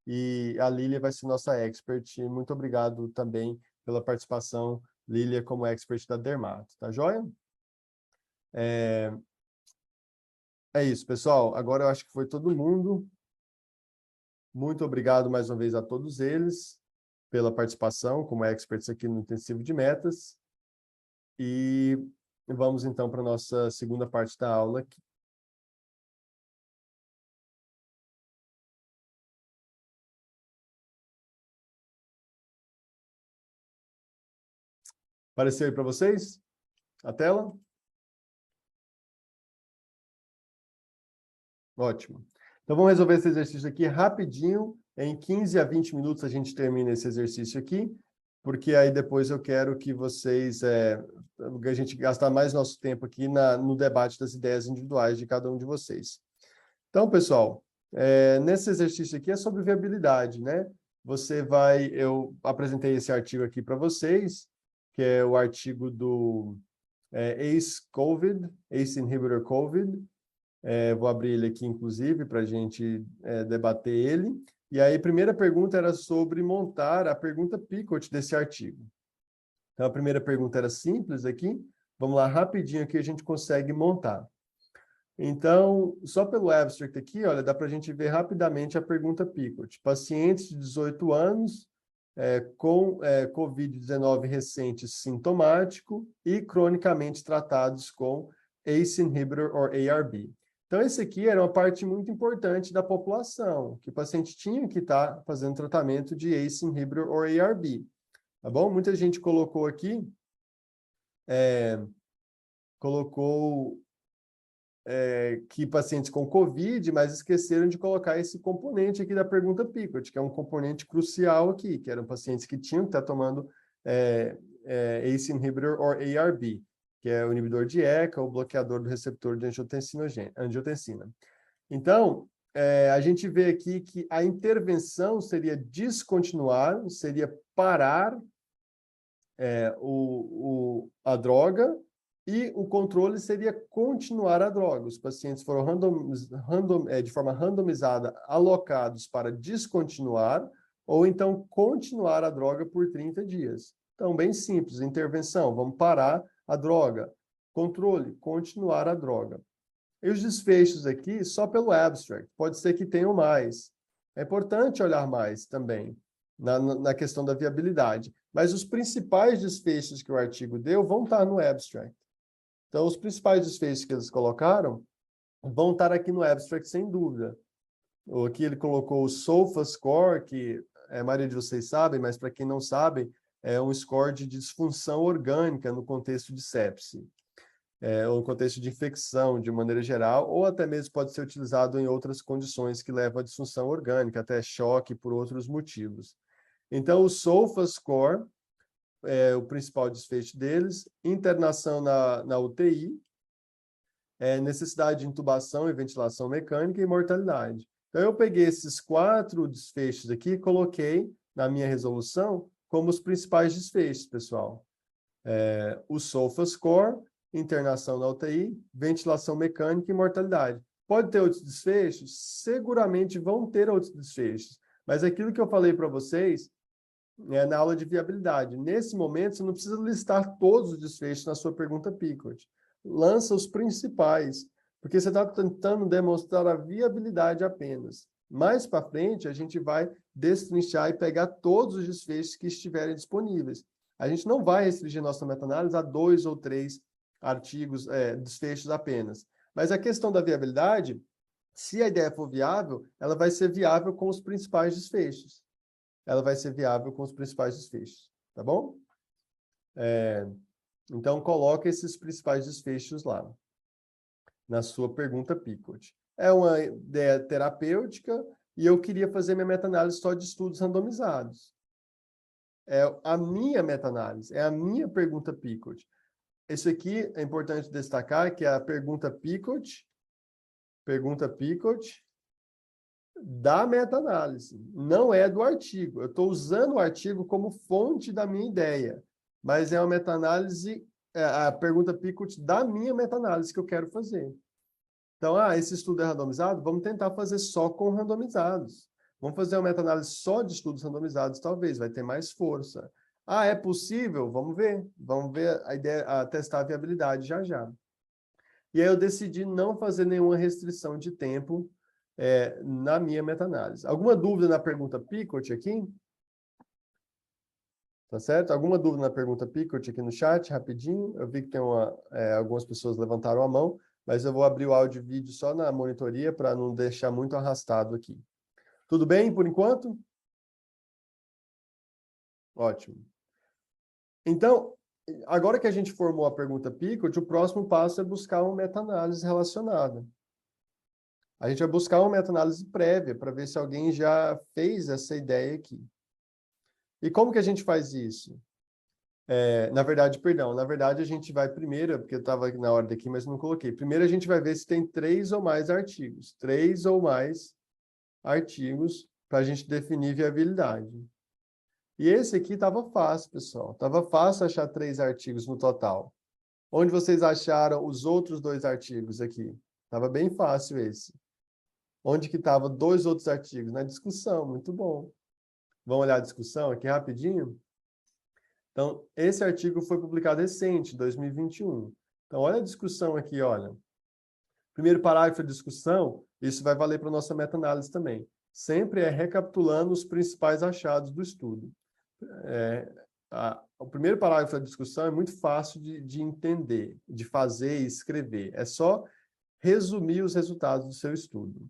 e a Lília vai ser nossa expert. Muito obrigado também pela participação, Lília, como expert da dermato. Tá joia? É isso, pessoal. Agora eu acho que foi todo mundo. Muito obrigado mais uma vez a todos eles pela participação como experts aqui no Intensivo de Metas. E vamos então para a nossa segunda parte da aula aqui. Apareceu aí para vocês a tela? Ótimo. Então vamos resolver esse exercício aqui rapidinho. Em 15 a 20 minutos a gente termina esse exercício aqui, porque aí depois eu quero que vocês, a gente gastar mais nosso tempo aqui no debate das ideias individuais de cada um de vocês. Então, pessoal, nesse exercício aqui é sobre viabilidade, né? Eu apresentei esse artigo aqui para vocês, que é o artigo do ACE-COVID, ACE Inhibitor COVID. Vou abrir ele aqui, inclusive, para a gente debater ele. E aí, a primeira pergunta era sobre montar a pergunta Picot desse artigo. Então, a primeira pergunta era simples aqui. Vamos lá, rapidinho aqui a gente consegue montar. Então, só pelo abstract aqui, olha, dá para a gente ver rapidamente a pergunta Picot. Pacientes de 18 anos com COVID-19 recente sintomático e cronicamente tratados com ACE inhibitor ou ARB. Então, esse aqui era uma parte muito importante da população, que o paciente tinha que estar fazendo tratamento de ACE inhibitor ou ARB. Tá bom? Muita gente colocou aqui, que pacientes com COVID, mas esqueceram de colocar esse componente aqui da pergunta Picot, que é um componente crucial aqui, que eram pacientes que tinham que estar tomando ACE inhibitor ou ARB, que é o inibidor de ECA, o bloqueador do receptor de angiotensina. Então, a gente vê aqui que a intervenção seria descontinuar, seria parar a droga, e o controle seria continuar a droga. Os pacientes foram de forma randomizada alocados para descontinuar ou então continuar a droga por 30 dias. Então, bem simples, intervenção, vamos parar a droga. Controle, continuar a droga. E os desfechos aqui, só pelo abstract, pode ser que tenham mais. É importante olhar mais também na questão da viabilidade. Mas os principais desfechos que o artigo deu vão estar no abstract. Então, os principais desfechos que eles colocaram vão estar aqui no abstract, sem dúvida. Aqui ele colocou o SOFA score, que a maioria de vocês sabem, mas para quem não sabe, é um score de disfunção orgânica no contexto de sepse, ou no contexto de infecção, de maneira geral, ou até mesmo pode ser utilizado em outras condições que levam à disfunção orgânica, até choque por outros motivos. Então, o SOFA score o principal desfecho deles, internação na UTI, necessidade de intubação e ventilação mecânica e mortalidade. Então, eu peguei esses 4 desfechos aqui e coloquei na minha resolução como os principais desfechos, pessoal. O SOFA score, internação na UTI, ventilação mecânica e mortalidade. Pode ter outros desfechos? Seguramente vão ter outros desfechos. Mas aquilo que eu falei para vocês na aula de viabilidade. Nesse momento, você não precisa listar todos os desfechos na sua pergunta Picot. Lança os principais, porque você está tentando demonstrar a viabilidade apenas. Mais para frente, a gente vai destrinchar e pegar todos os desfechos que estiverem disponíveis. A gente não vai restringir nossa meta-análise a 2 ou 3 artigos, desfechos apenas. Mas a questão da viabilidade, se a ideia for viável, ela vai ser viável com os principais desfechos. Ela vai ser viável com os principais desfechos, tá bom? Então, coloque esses principais desfechos lá, na sua pergunta Picot. É uma ideia terapêutica e eu queria fazer minha meta-análise só de estudos randomizados. É a minha meta-análise, é a minha pergunta Picot. Esse aqui é importante destacar que é a pergunta Picot da meta-análise, não é do artigo. Eu estou usando o artigo como fonte da minha ideia, mas é uma meta-análise, a pergunta Picot da minha meta-análise que eu quero fazer. Então, esse estudo é randomizado? Vamos tentar fazer só com randomizados. Vamos fazer uma meta-análise só de estudos randomizados, talvez, vai ter mais força. É possível? Vamos ver. Vamos ver a ideia, testar a viabilidade já já. E aí eu decidi não fazer nenhuma restrição de tempo na minha meta-análise. Alguma dúvida na pergunta Picot aqui? Tá certo? Alguma dúvida na pergunta Picot aqui no chat, rapidinho? Eu vi que tem algumas pessoas levantaram a mão, mas eu vou abrir o áudio e vídeo só na monitoria para não deixar muito arrastado aqui. Tudo bem por enquanto? Ótimo. Então, agora que a gente formou a pergunta Picot, o próximo passo é buscar uma meta-análise relacionada. A gente vai buscar uma meta-análise prévia para ver se alguém já fez essa ideia aqui. E como que a gente faz isso? Na verdade, a gente vai primeiro, porque eu estava na ordem aqui, mas não coloquei. Primeiro a gente vai ver se tem 3 ou mais artigos. 3 ou mais artigos para a gente definir viabilidade. E esse aqui estava fácil, pessoal. Estava fácil achar 3 artigos no total. Onde vocês acharam os outros 2 artigos aqui? Estava bem fácil esse. Onde que estavam 2 outros artigos? Na discussão, muito bom. Vamos olhar a discussão aqui rapidinho? Então, esse artigo foi publicado recente, 2021. Então, olha a discussão aqui, olha. Primeiro parágrafo da discussão, isso vai valer para a nossa meta-análise também. Sempre recapitulando os principais achados do estudo. O primeiro parágrafo da discussão é muito fácil de entender, de fazer e escrever. É só resumir os resultados do seu estudo.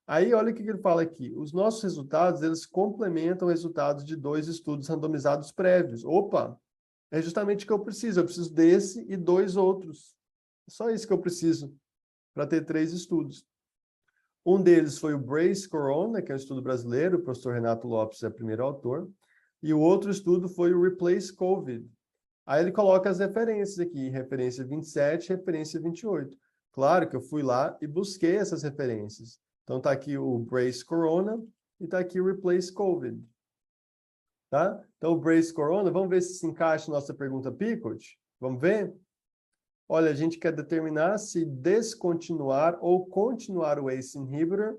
Aí, olha o que ele fala aqui. Os nossos resultados, eles complementam resultados de 2 estudos randomizados prévios. Opa! É justamente o que eu preciso. Eu preciso desse e 2 outros. É só isso que eu preciso para ter 3 estudos. Um deles foi o Brace Corona, que é um estudo brasileiro. O professor Renato Lopes é o primeiro autor. E o outro estudo foi o Replace COVID. Aí ele coloca as referências aqui. Referência 27, referência 28. Claro que eu fui lá e busquei essas referências. Então, está aqui o Brace Corona e está aqui o Replace COVID. Tá? Então, o Brace Corona, vamos ver se encaixa na nossa pergunta Picot? Vamos ver? Olha, a gente quer determinar se descontinuar ou continuar o ACE inhibitor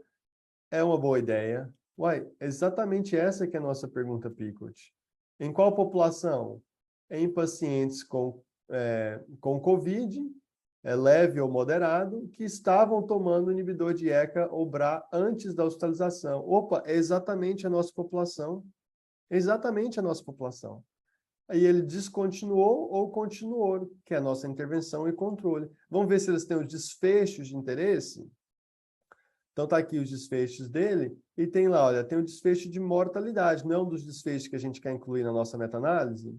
é uma boa ideia. Uai, exatamente essa que é a nossa pergunta Picot. Em qual população? Em pacientes com COVID, leve ou moderado, que estavam tomando inibidor de ECA ou BRA antes da hospitalização. Opa, é exatamente a nossa população. É exatamente a nossa população. Aí ele descontinuou ou continuou, que é a nossa intervenção e controle. Vamos ver se eles têm os desfechos de interesse? Então tá aqui os desfechos dele, e tem lá, olha, tem o desfecho de mortalidade, não é um dos desfechos que a gente quer incluir na nossa meta-análise.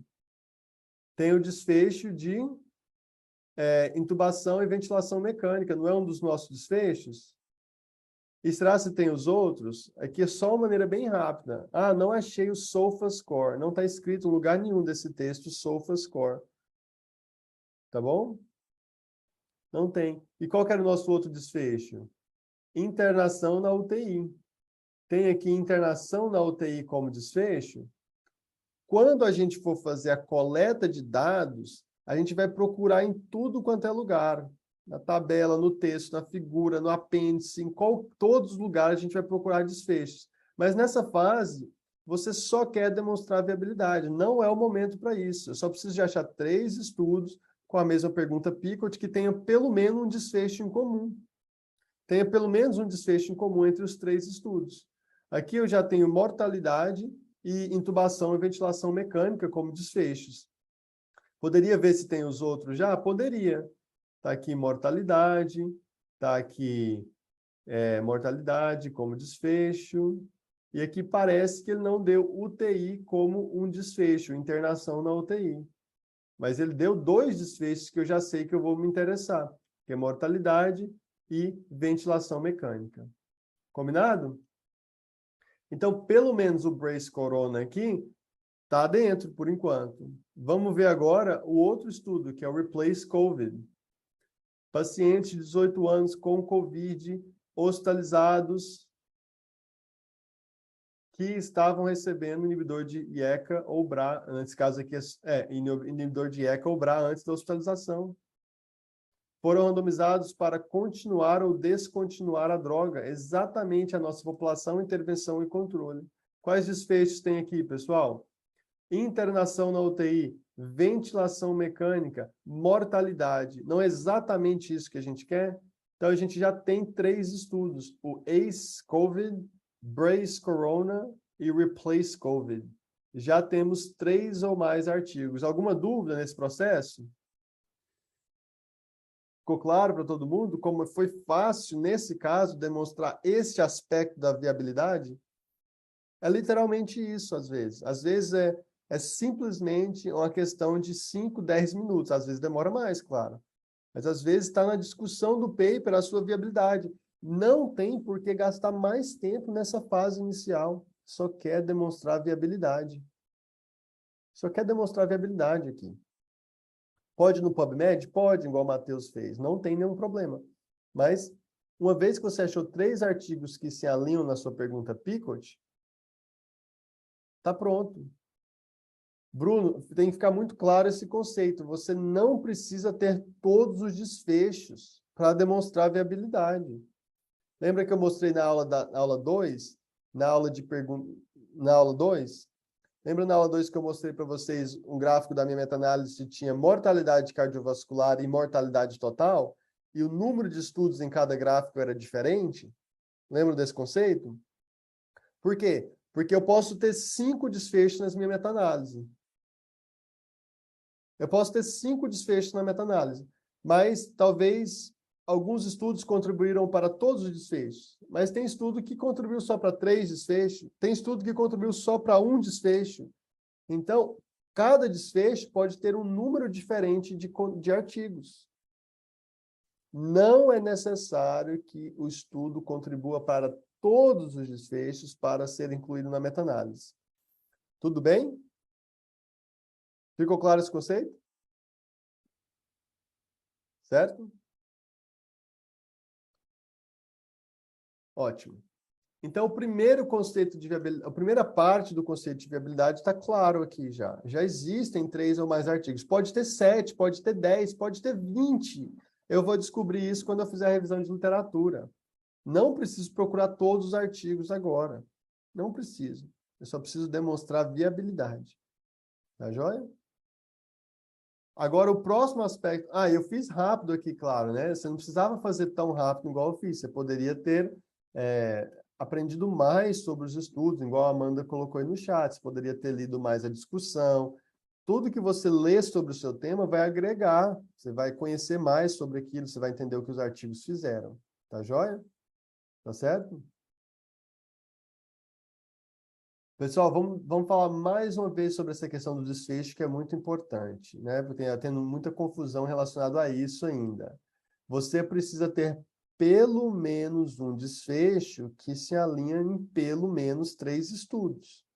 Tem o desfecho de intubação e ventilação mecânica, não é um dos nossos desfechos? E será se tem os outros? Aqui é só uma maneira bem rápida. Não achei o SOFA-score. Não está escrito em lugar nenhum desse texto SOFA-score. Tá bom? Não tem. E qual que era o nosso outro desfecho? Internação na UTI. Tem aqui internação na UTI como desfecho? Quando a gente for fazer a coleta de dados, a gente vai procurar em tudo quanto é lugar. Na tabela, no texto, na figura, no apêndice, todos os lugares a gente vai procurar desfechos. Mas nessa fase, você só quer demonstrar viabilidade. Não é o momento para isso. Eu só preciso de achar 3 estudos com a mesma pergunta Picot que tenha pelo menos um desfecho em comum. Tenha pelo menos um desfecho em comum entre os 3 estudos. Aqui eu já tenho mortalidade e intubação e ventilação mecânica como desfechos. Poderia ver se tem os outros já? Poderia. Está aqui mortalidade, está aqui mortalidade como desfecho, e aqui parece que ele não deu UTI como um desfecho, internação na UTI. Mas ele deu 2 desfechos que eu já sei que eu vou me interessar, que é mortalidade e ventilação mecânica. Combinado? Então, pelo menos o Brace Corona aqui está dentro, por enquanto. Vamos ver agora o outro estudo, que é o Replace COVID. Pacientes de 18 anos com COVID hospitalizados que estavam recebendo inibidor de IECA ou BRA, nesse caso aqui inibidor de IECA ou BRA antes da hospitalização. Foram randomizados para continuar ou descontinuar a droga, exatamente a nossa população, intervenção e controle. Quais desfechos tem aqui, pessoal? Internação na UTI, ventilação mecânica, mortalidade. Não é exatamente isso que a gente quer? Então, a gente já tem 3 estudos, o ACE-COVID, Brace Corona e Replace COVID. Já temos 3 ou mais artigos. Alguma dúvida nesse processo? Ficou claro para todo mundo como foi fácil, nesse caso, demonstrar esse aspecto da viabilidade? É literalmente isso, às vezes. Às vezes é simplesmente uma questão de 5, 10 minutos. Às vezes demora mais, claro. Mas às vezes está na discussão do paper a sua viabilidade. Não tem por que gastar mais tempo nessa fase inicial. Só quer demonstrar viabilidade. Só quer demonstrar viabilidade aqui. Pode no PubMed? Pode, igual o Matheus fez. Não tem nenhum problema. Mas, uma vez que você achou 3 artigos que se alinham na sua pergunta Picot, está pronto. Bruno, tem que ficar muito claro esse conceito. Você não precisa ter todos os desfechos para demonstrar viabilidade. Lembra que eu mostrei na aula 2? Na aula de pergunta, na aula 2? Lembra na aula 2 que eu mostrei para vocês um gráfico da minha meta-análise que tinha mortalidade cardiovascular e mortalidade total? E o número de estudos em cada gráfico era diferente? Lembra desse conceito? Por quê? Porque eu posso ter 5 desfechos na minha meta-análise. Eu posso ter 5 desfechos na meta-análise, mas talvez alguns estudos contribuíram para todos os desfechos. Mas tem estudo que contribuiu só para 3 desfechos, tem estudo que contribuiu só para 1 desfecho. Então, cada desfecho pode ter um número diferente de artigos. Não é necessário que o estudo contribua para todos os desfechos para ser incluído na meta-análise. Tudo bem? Ficou claro esse conceito? Certo? Ótimo. Então, o primeiro conceito de viabilidade, a primeira parte do conceito de viabilidade está claro aqui já. Já existem 3 ou mais artigos. Pode ter 7, pode ter 10, pode ter 20. Eu vou descobrir isso quando eu fizer a revisão de literatura. Não preciso procurar todos os artigos agora. Não preciso. Eu só preciso demonstrar viabilidade. Tá joia? Agora, o próximo aspecto... eu fiz rápido aqui, claro, né? Você não precisava fazer tão rápido igual eu fiz. Você poderia ter aprendido mais sobre os estudos, igual a Amanda colocou aí no chat. Você poderia ter lido mais a discussão. Tudo que você lê sobre o seu tema vai agregar. Você vai conhecer mais sobre aquilo, você vai entender o que os artigos fizeram. Tá joia? Tá certo? Pessoal, vamos falar mais uma vez sobre essa questão do desfecho, que é muito importante, né? Porque está tendo muita confusão relacionada a isso ainda. Você precisa ter pelo menos um desfecho que se alinha em pelo menos 3 estudos.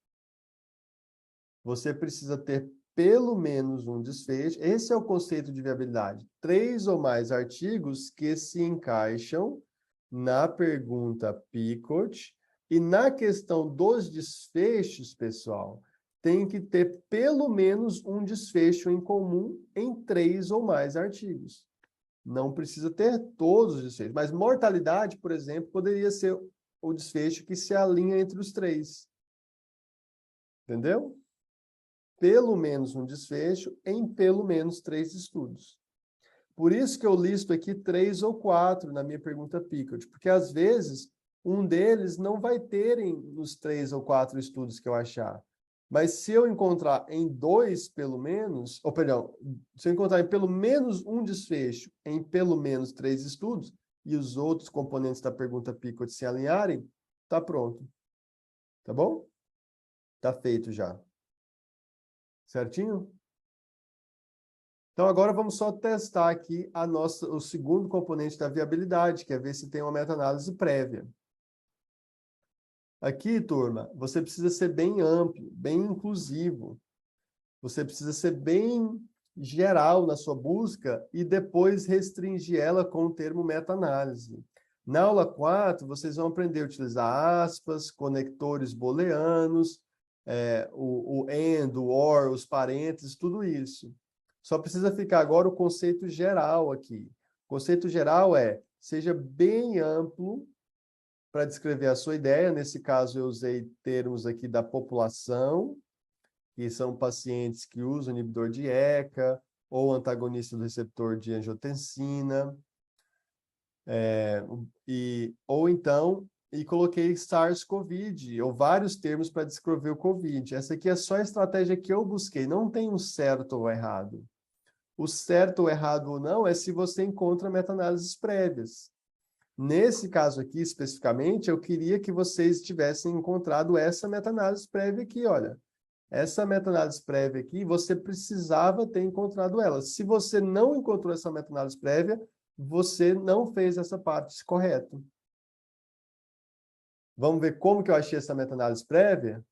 Você precisa ter pelo menos um desfecho. Esse é o conceito de viabilidade. 3 ou mais artigos que se encaixam na pergunta Picot. E na questão dos desfechos, pessoal, tem que ter pelo menos um desfecho em comum em 3 ou mais artigos. Não precisa ter todos os desfechos, mas mortalidade, por exemplo, poderia ser o desfecho que se alinha entre os 3. Entendeu? Pelo menos um desfecho em pelo menos 3 estudos. Por isso que eu listo aqui 3 ou 4 na minha pergunta Picot, porque às vezes um deles não vai ter nos 3 ou 4 estudos que eu achar. Mas se eu encontrar em 2, pelo menos, ou perdão, se eu encontrar em pelo menos um desfecho em pelo menos 3 estudos, e os outros componentes da pergunta Pickett se alinharem, tá pronto. Tá bom? Tá feito já. Certinho? Então, agora vamos só testar aqui o segundo componente da viabilidade, que é ver se tem uma meta-análise prévia. Aqui, turma, você precisa ser bem amplo, bem inclusivo. Você precisa ser bem geral na sua busca e depois restringir ela com o termo meta-análise. Na aula 4, vocês vão aprender a utilizar aspas, conectores booleanos, o AND, o OR, os parênteses, tudo isso. Só precisa ficar agora o conceito geral aqui. O conceito geral seja bem amplo para descrever a sua ideia. Nesse caso, eu usei termos aqui da população, que são pacientes que usam inibidor de ECA ou antagonista do receptor de angiotensina, e coloquei SARS-CoV, ou vários termos para descrever o COVID. Essa aqui é só a estratégia que eu busquei, não tem um certo ou errado. O certo ou errado ou não é se você encontra meta-análises prévias. Nesse caso aqui, especificamente, eu queria que vocês tivessem encontrado essa meta-análise prévia aqui, olha. Essa meta-análise prévia aqui, você precisava ter encontrado ela. Se você não encontrou essa meta-análise prévia, você não fez essa parte correta. Vamos ver como que eu achei essa meta-análise prévia?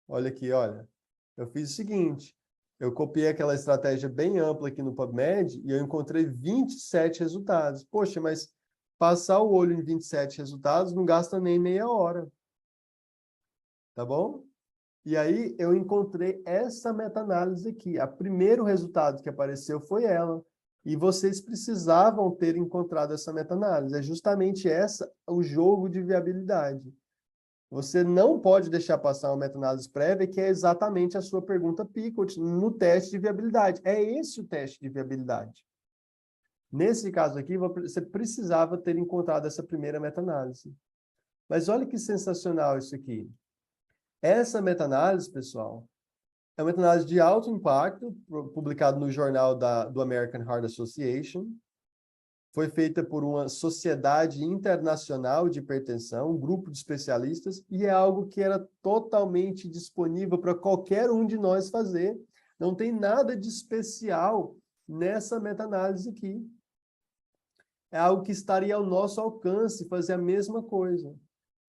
Olha aqui, olha. Eu fiz o seguinte, eu copiei aquela estratégia bem ampla aqui no PubMed e eu encontrei 27 resultados. Poxa, mas passar o olho em 27 resultados não gasta nem meia hora. Tá bom? E aí eu encontrei essa meta-análise aqui. O primeiro resultado que apareceu foi ela. E vocês precisavam ter encontrado essa meta-análise. É justamente essa o jogo de viabilidade. Você não pode deixar passar uma meta-análise prévia, que é exatamente a sua pergunta Pickett no teste de viabilidade. É esse o teste de viabilidade. Nesse caso aqui, você precisava ter encontrado essa primeira meta-análise. Mas olha que sensacional isso aqui. Essa meta-análise, pessoal, é uma meta-análise de alto impacto, publicado no jornal do American Heart Association. Foi feita por uma sociedade internacional de hipertensão, um grupo de especialistas, e é algo que era totalmente disponível para qualquer um de nós fazer. Não tem nada de especial nessa meta-análise aqui. É algo que estaria ao nosso alcance, fazer a mesma coisa.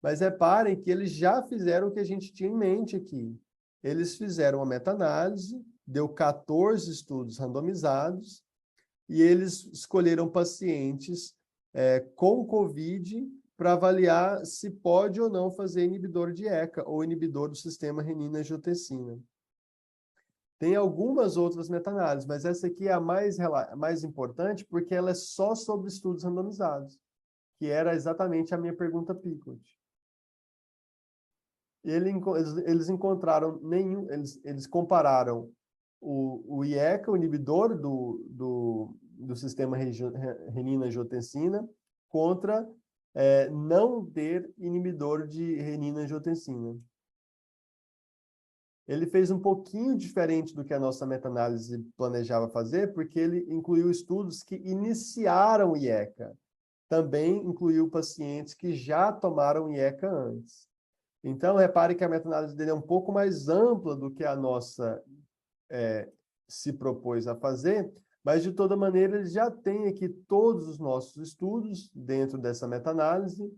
Mas reparem que eles já fizeram o que a gente tinha em mente aqui. Eles fizeram uma meta-análise, deu 14 estudos randomizados, e eles escolheram pacientes com COVID para avaliar se pode ou não fazer inibidor de ECA, ou inibidor do sistema renina-angiotensina. Tem algumas outras meta-análises, mas essa aqui é a mais importante porque ela é só sobre estudos randomizados, que era exatamente a minha pergunta Pickett. Eles encontraram eles compararam o IECA, o inibidor do sistema renina-angiotensina, contra não ter inibidor de renina-angiotensina. Ele fez um pouquinho diferente do que a nossa meta-análise planejava fazer, porque ele incluiu estudos que iniciaram o IECA. Também incluiu pacientes que já tomaram IECA antes. Então, repare que a meta-análise dele é um pouco mais ampla do que a nossa se propôs a fazer, mas, de toda maneira, ele já tem aqui todos os nossos estudos dentro dessa meta-análise.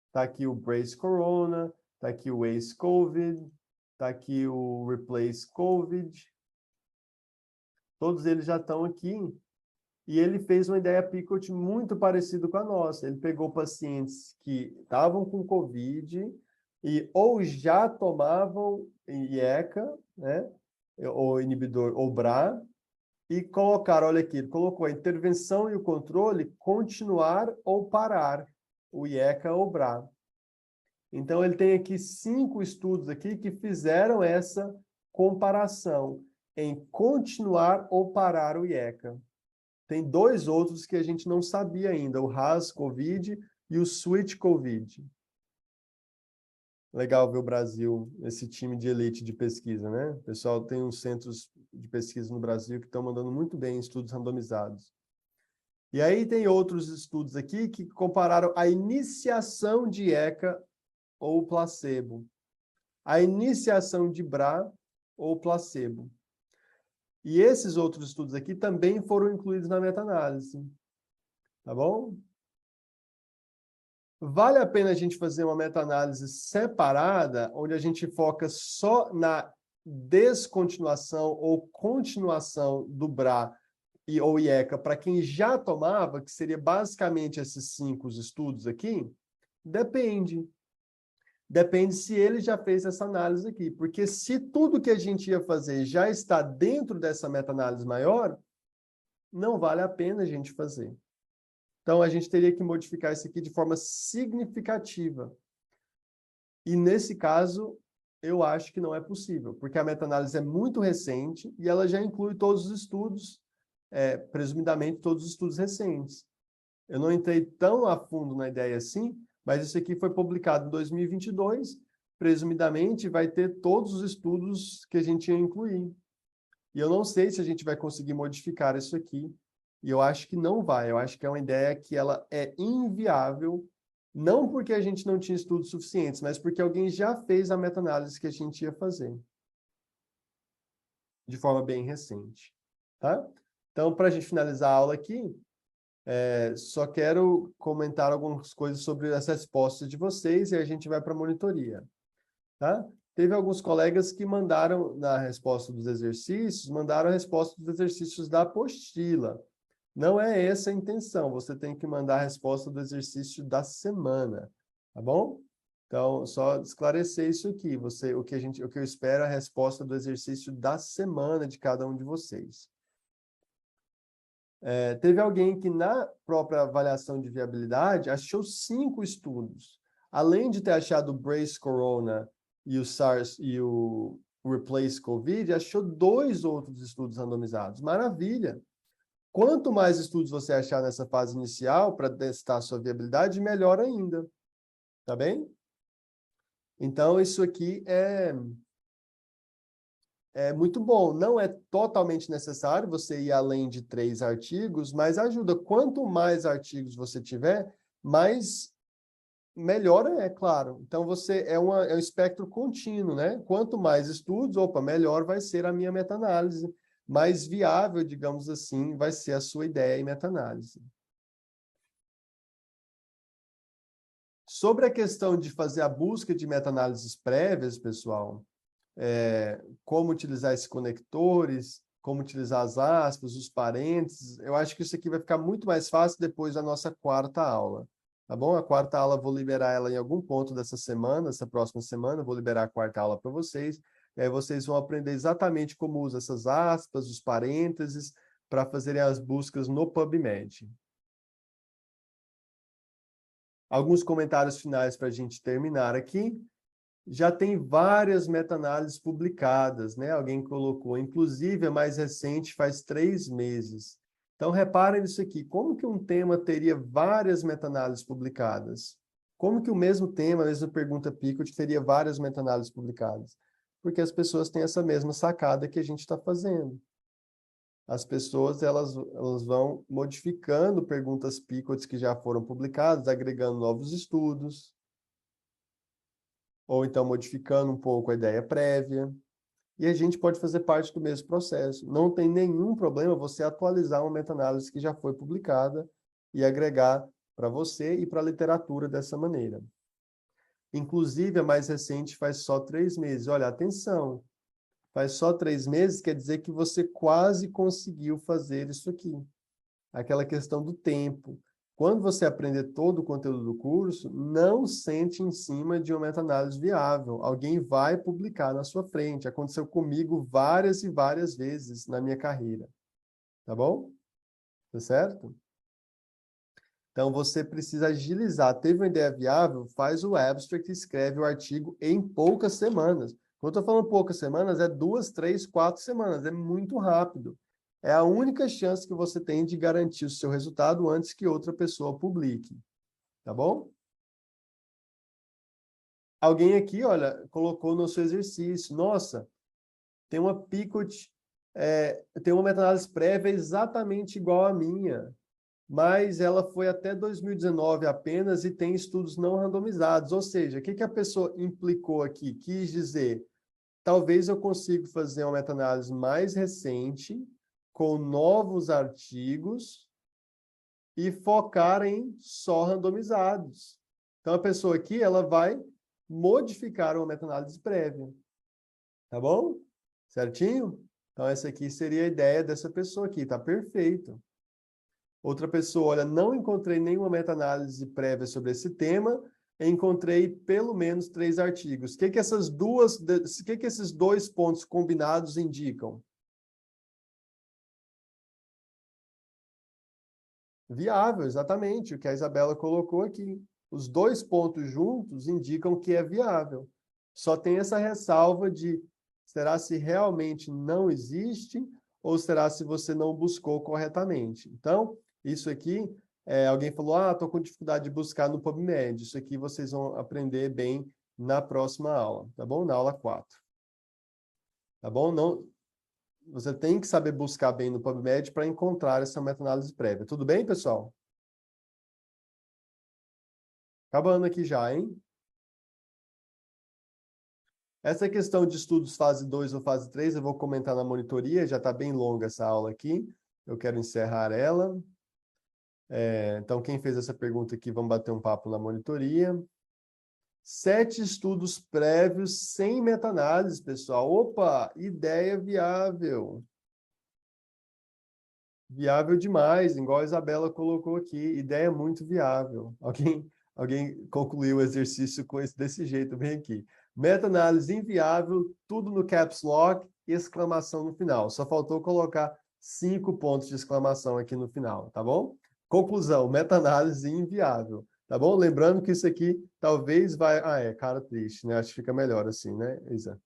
Está aqui o Brace Corona, está aqui o ACE COVID, está aqui o Replace COVID. Todos eles já estão aqui. E ele fez uma ideia Pickett muito parecida com a nossa. Ele pegou pacientes que estavam com COVID e ou já tomavam IECA, né, ou inibidor, ou BRA, e colocaram, olha aqui, ele colocou a intervenção e o controle continuar ou parar, o IECA ou BRA. Então, ele tem aqui 5 estudos aqui que fizeram essa comparação em continuar ou parar o IECA. Tem 2 outros que a gente não sabia ainda, o RAS-COVID e o SWITCH-COVID. Legal ver o Brasil, esse time de elite de pesquisa, né? O pessoal tem uns centros de pesquisa no Brasil que estão mandando muito bem em estudos randomizados. E aí tem outros estudos aqui que compararam a iniciação de ECA ou placebo, a iniciação de BRA ou placebo. E esses outros estudos aqui também foram incluídos na meta-análise. Tá bom? Vale a pena a gente fazer uma meta-análise separada, onde a gente foca só na descontinuação ou continuação do BRA ou IECA para quem já tomava, que seria basicamente esses 5 estudos aqui? Depende. Depende se ele já fez essa análise aqui. Porque se tudo que a gente ia fazer já está dentro dessa meta-análise maior, não vale a pena a gente fazer. Então, a gente teria que modificar isso aqui de forma significativa. E, nesse caso, eu acho que não é possível, porque a meta-análise é muito recente e ela já inclui todos os estudos, presumidamente todos os estudos recentes. Eu não entrei tão a fundo na ideia assim, mas isso aqui foi publicado em 2022, presumidamente vai ter todos os estudos que a gente ia incluir. E eu não sei se a gente vai conseguir modificar isso aqui. E eu acho que não vai. Eu acho que é uma ideia que ela é inviável, não porque a gente não tinha estudos suficientes, mas porque alguém já fez a meta-análise que a gente ia fazer, de forma bem recente. Tá? Então, para a gente finalizar a aula aqui, só quero comentar algumas coisas sobre as respostas de vocês e a gente vai para a monitoria. Tá? Teve alguns colegas que mandaram, na resposta dos exercícios, mandaram a resposta dos exercícios da apostila. Não é essa a intenção, você tem que mandar a resposta do exercício da semana, tá bom? Então, só esclarecer isso aqui, o que eu espero é a resposta do exercício da semana de cada um de vocês. Teve alguém que na própria avaliação de viabilidade achou 5 estudos. Além de ter achado o Brace Corona e o SARS e o Replace COVID, achou 2 outros estudos randomizados. Maravilha! Quanto mais estudos você achar nessa fase inicial para testar a sua viabilidade, melhor ainda. Tá bem? Então, isso aqui é muito bom. Não é totalmente necessário você ir além de 3 artigos, mas ajuda. Quanto mais artigos você tiver, mais melhor é, claro. Então, você é um espectro contínuo, né? Quanto mais estudos, melhor vai ser a minha meta-análise. Mais viável, digamos assim, vai ser a sua ideia em meta-análise. Sobre a questão de fazer a busca de meta-análises prévias, pessoal, como utilizar esses conectores, como utilizar as aspas, os parênteses, eu acho que isso aqui vai ficar muito mais fácil depois da nossa 4ª aula. Tá bom? A 4ª aula, vou liberar ela em algum ponto dessa semana, essa próxima semana, vou liberar a 4ª aula para vocês. E aí vocês vão aprender exatamente como usa essas aspas, os parênteses, para fazerem as buscas no PubMed. Alguns comentários finais para a gente terminar aqui. Já tem várias meta-análises publicadas, né? Alguém colocou, inclusive a mais recente faz 3 meses. Então, reparem nisso aqui. Como que um tema teria várias meta-análises publicadas? Como que o mesmo tema, a mesma pergunta Picot, teria várias meta-análises publicadas? Porque as pessoas têm essa mesma sacada que a gente está fazendo. As pessoas elas vão modificando perguntas Picot que já foram publicadas, agregando novos estudos, ou então modificando um pouco a ideia prévia. E a gente pode fazer parte do mesmo processo. Não tem nenhum problema você atualizar uma meta-análise que já foi publicada e agregar para você e para a literatura dessa maneira. Inclusive, a mais recente faz só 3 meses. Olha, atenção, faz só 3 meses quer dizer que você quase conseguiu fazer isso aqui. Aquela questão do tempo. Quando você aprender todo o conteúdo do curso, não sente em cima de uma meta-análise viável. Alguém vai publicar na sua frente. Aconteceu comigo várias e várias vezes na minha carreira. Tá bom? Tá certo? Então, você precisa agilizar. Teve uma ideia viável? Faz o abstract e escreve o artigo em poucas semanas. Quando eu estou falando poucas semanas, é 2, 3, 4 semanas. É muito rápido. É a única chance que você tem de garantir o seu resultado antes que outra pessoa publique. Tá bom? alguém aqui, olha, colocou no seu exercício, nossa, tem uma Picot, tem uma meta-análise prévia exatamente igual à minha, mas ela foi até 2019 apenas e tem estudos não randomizados. Ou seja, o que que a pessoa implicou aqui? Quis dizer, talvez eu consiga fazer uma meta-análise mais recente, com novos artigos, e focar em só randomizados. Então, a pessoa aqui, ela vai modificar uma meta-análise prévia. Tá bom? Certinho? Então, essa aqui seria a ideia dessa pessoa aqui. Tá perfeito. Outra pessoa, olha, não encontrei nenhuma meta-análise prévia sobre esse tema, encontrei pelo menos 3 artigos. O que que esses dois pontos combinados indicam? Viável, exatamente, o que a Isabela colocou aqui. Os dois pontos juntos indicam que é viável. Só tem essa ressalva de será se realmente não existe ou será se você não buscou corretamente. Então, isso aqui, alguém falou, estou com dificuldade de buscar no PubMed. Isso aqui vocês vão aprender bem na próxima aula, tá bom? Na aula 4. Tá bom? Não, você tem que saber buscar bem no PubMed para encontrar essa meta-análise prévia. Tudo bem, pessoal? Acabando aqui já, hein? Essa questão de estudos fase 2 ou fase 3, eu vou comentar na monitoria, já está bem longa essa aula aqui, eu quero encerrar ela. Então, quem fez essa pergunta aqui, vamos bater um papo na monitoria. 7 estudos prévios sem meta-análise, pessoal. Opa, ideia viável. Viável demais, igual a Isabela colocou aqui, ideia muito viável. Alguém concluiu o exercício desse jeito, bem aqui. Meta-análise inviável, tudo no caps lock, exclamação no final. Só faltou colocar 5 pontos de exclamação aqui no final, tá bom? Conclusão, meta-análise inviável, tá bom? Lembrando que isso aqui talvez vai... cara triste, né? Acho que fica melhor assim, né, Isa?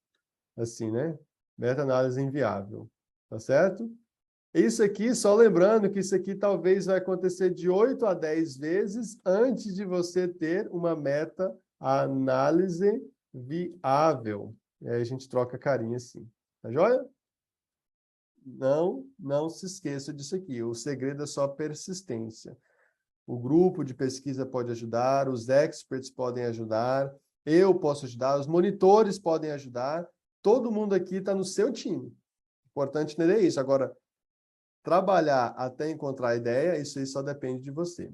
Assim, né? Meta-análise inviável, tá certo? Isso aqui, só lembrando que isso aqui talvez vai acontecer de 8 a 10 vezes antes de você ter uma meta-análise viável. E aí a gente troca carinha assim. Tá joia? Não se esqueça disso aqui. O segredo é só persistência. O grupo de pesquisa pode ajudar, os experts podem ajudar, eu posso ajudar, os monitores podem ajudar. Todo mundo aqui está no seu time. Importante entender isso. Agora, trabalhar até encontrar a ideia, isso aí só depende de você.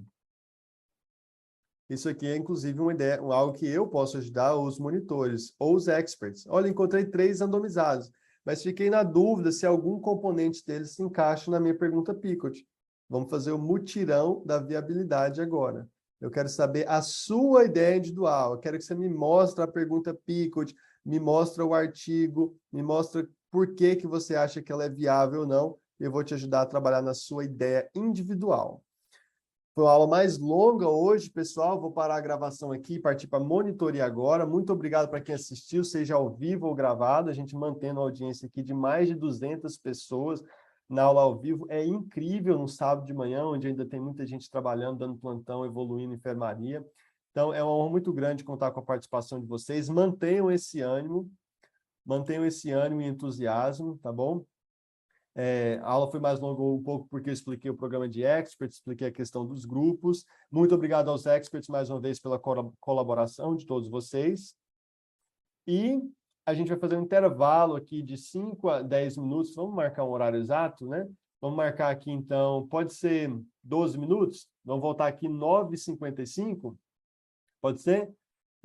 Isso aqui é, inclusive, uma ideia, algo que eu posso ajudar os monitores ou os experts. Olha, encontrei 3 randomizados, mas fiquei na dúvida se algum componente deles se encaixa na minha pergunta Picot. Vamos fazer o mutirão da viabilidade agora. Eu quero saber a sua ideia individual. Eu quero que você me mostre a pergunta Picot, me mostre o artigo, me mostre por que que você acha que ela é viável ou não. Eu vou te ajudar a trabalhar na sua ideia individual. Foi uma aula mais longa hoje, pessoal. Vou parar a gravação aqui e partir para a monitoria agora. Muito obrigado para quem assistiu, seja ao vivo ou gravado. A gente mantendo a audiência aqui de mais de 200 pessoas na aula ao vivo. É incrível no sábado de manhã, onde ainda tem muita gente trabalhando, dando plantão, evoluindo enfermaria. Então, é uma honra muito grande contar com a participação de vocês. Mantenham esse ânimo e entusiasmo, tá bom? A aula foi mais longa um pouco porque eu expliquei o programa de experts, expliquei a questão dos grupos. Muito obrigado aos experts mais uma vez pela colaboração de todos vocês. E a gente vai fazer um intervalo aqui de 5 a 10 minutos. Vamos marcar um horário exato, né? Vamos marcar aqui, então, pode ser 12 minutos? Vamos voltar aqui 9h55? Pode ser?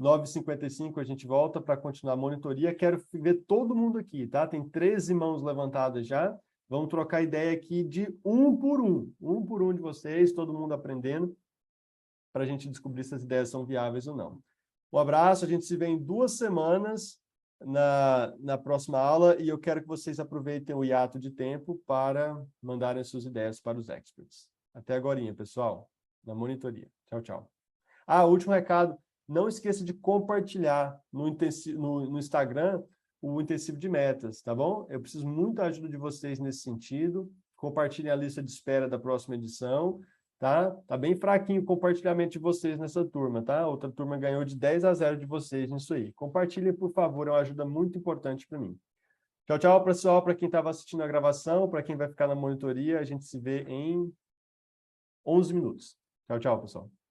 9h55 a gente volta para continuar a monitoria. Quero ver todo mundo aqui, tá? Tem 13 mãos levantadas já. Vamos trocar ideia aqui de um por um de vocês, todo mundo aprendendo, para a gente descobrir se as ideias são viáveis ou não. Um abraço, a gente se vê em 2 semanas na próxima aula e eu quero que vocês aproveitem o hiato de tempo para mandarem as suas ideias para os experts. Até agorinha, pessoal, na monitoria. Tchau, tchau. Último recado, não esqueça de compartilhar no Instagram o intensivo de metas, tá bom? Eu preciso muito da ajuda de vocês nesse sentido. Compartilhem a lista de espera da próxima edição tá? Tá bem fraquinho o compartilhamento de vocês nessa turma, tá? Outra turma ganhou de 10-0 de vocês nisso aí. Compartilhem, por favor, é uma ajuda muito importante para mim. Tchau, tchau, pessoal, para quem estava assistindo a gravação, para quem vai ficar na monitoria, a gente se vê em 11 minutos. Tchau, tchau, pessoal.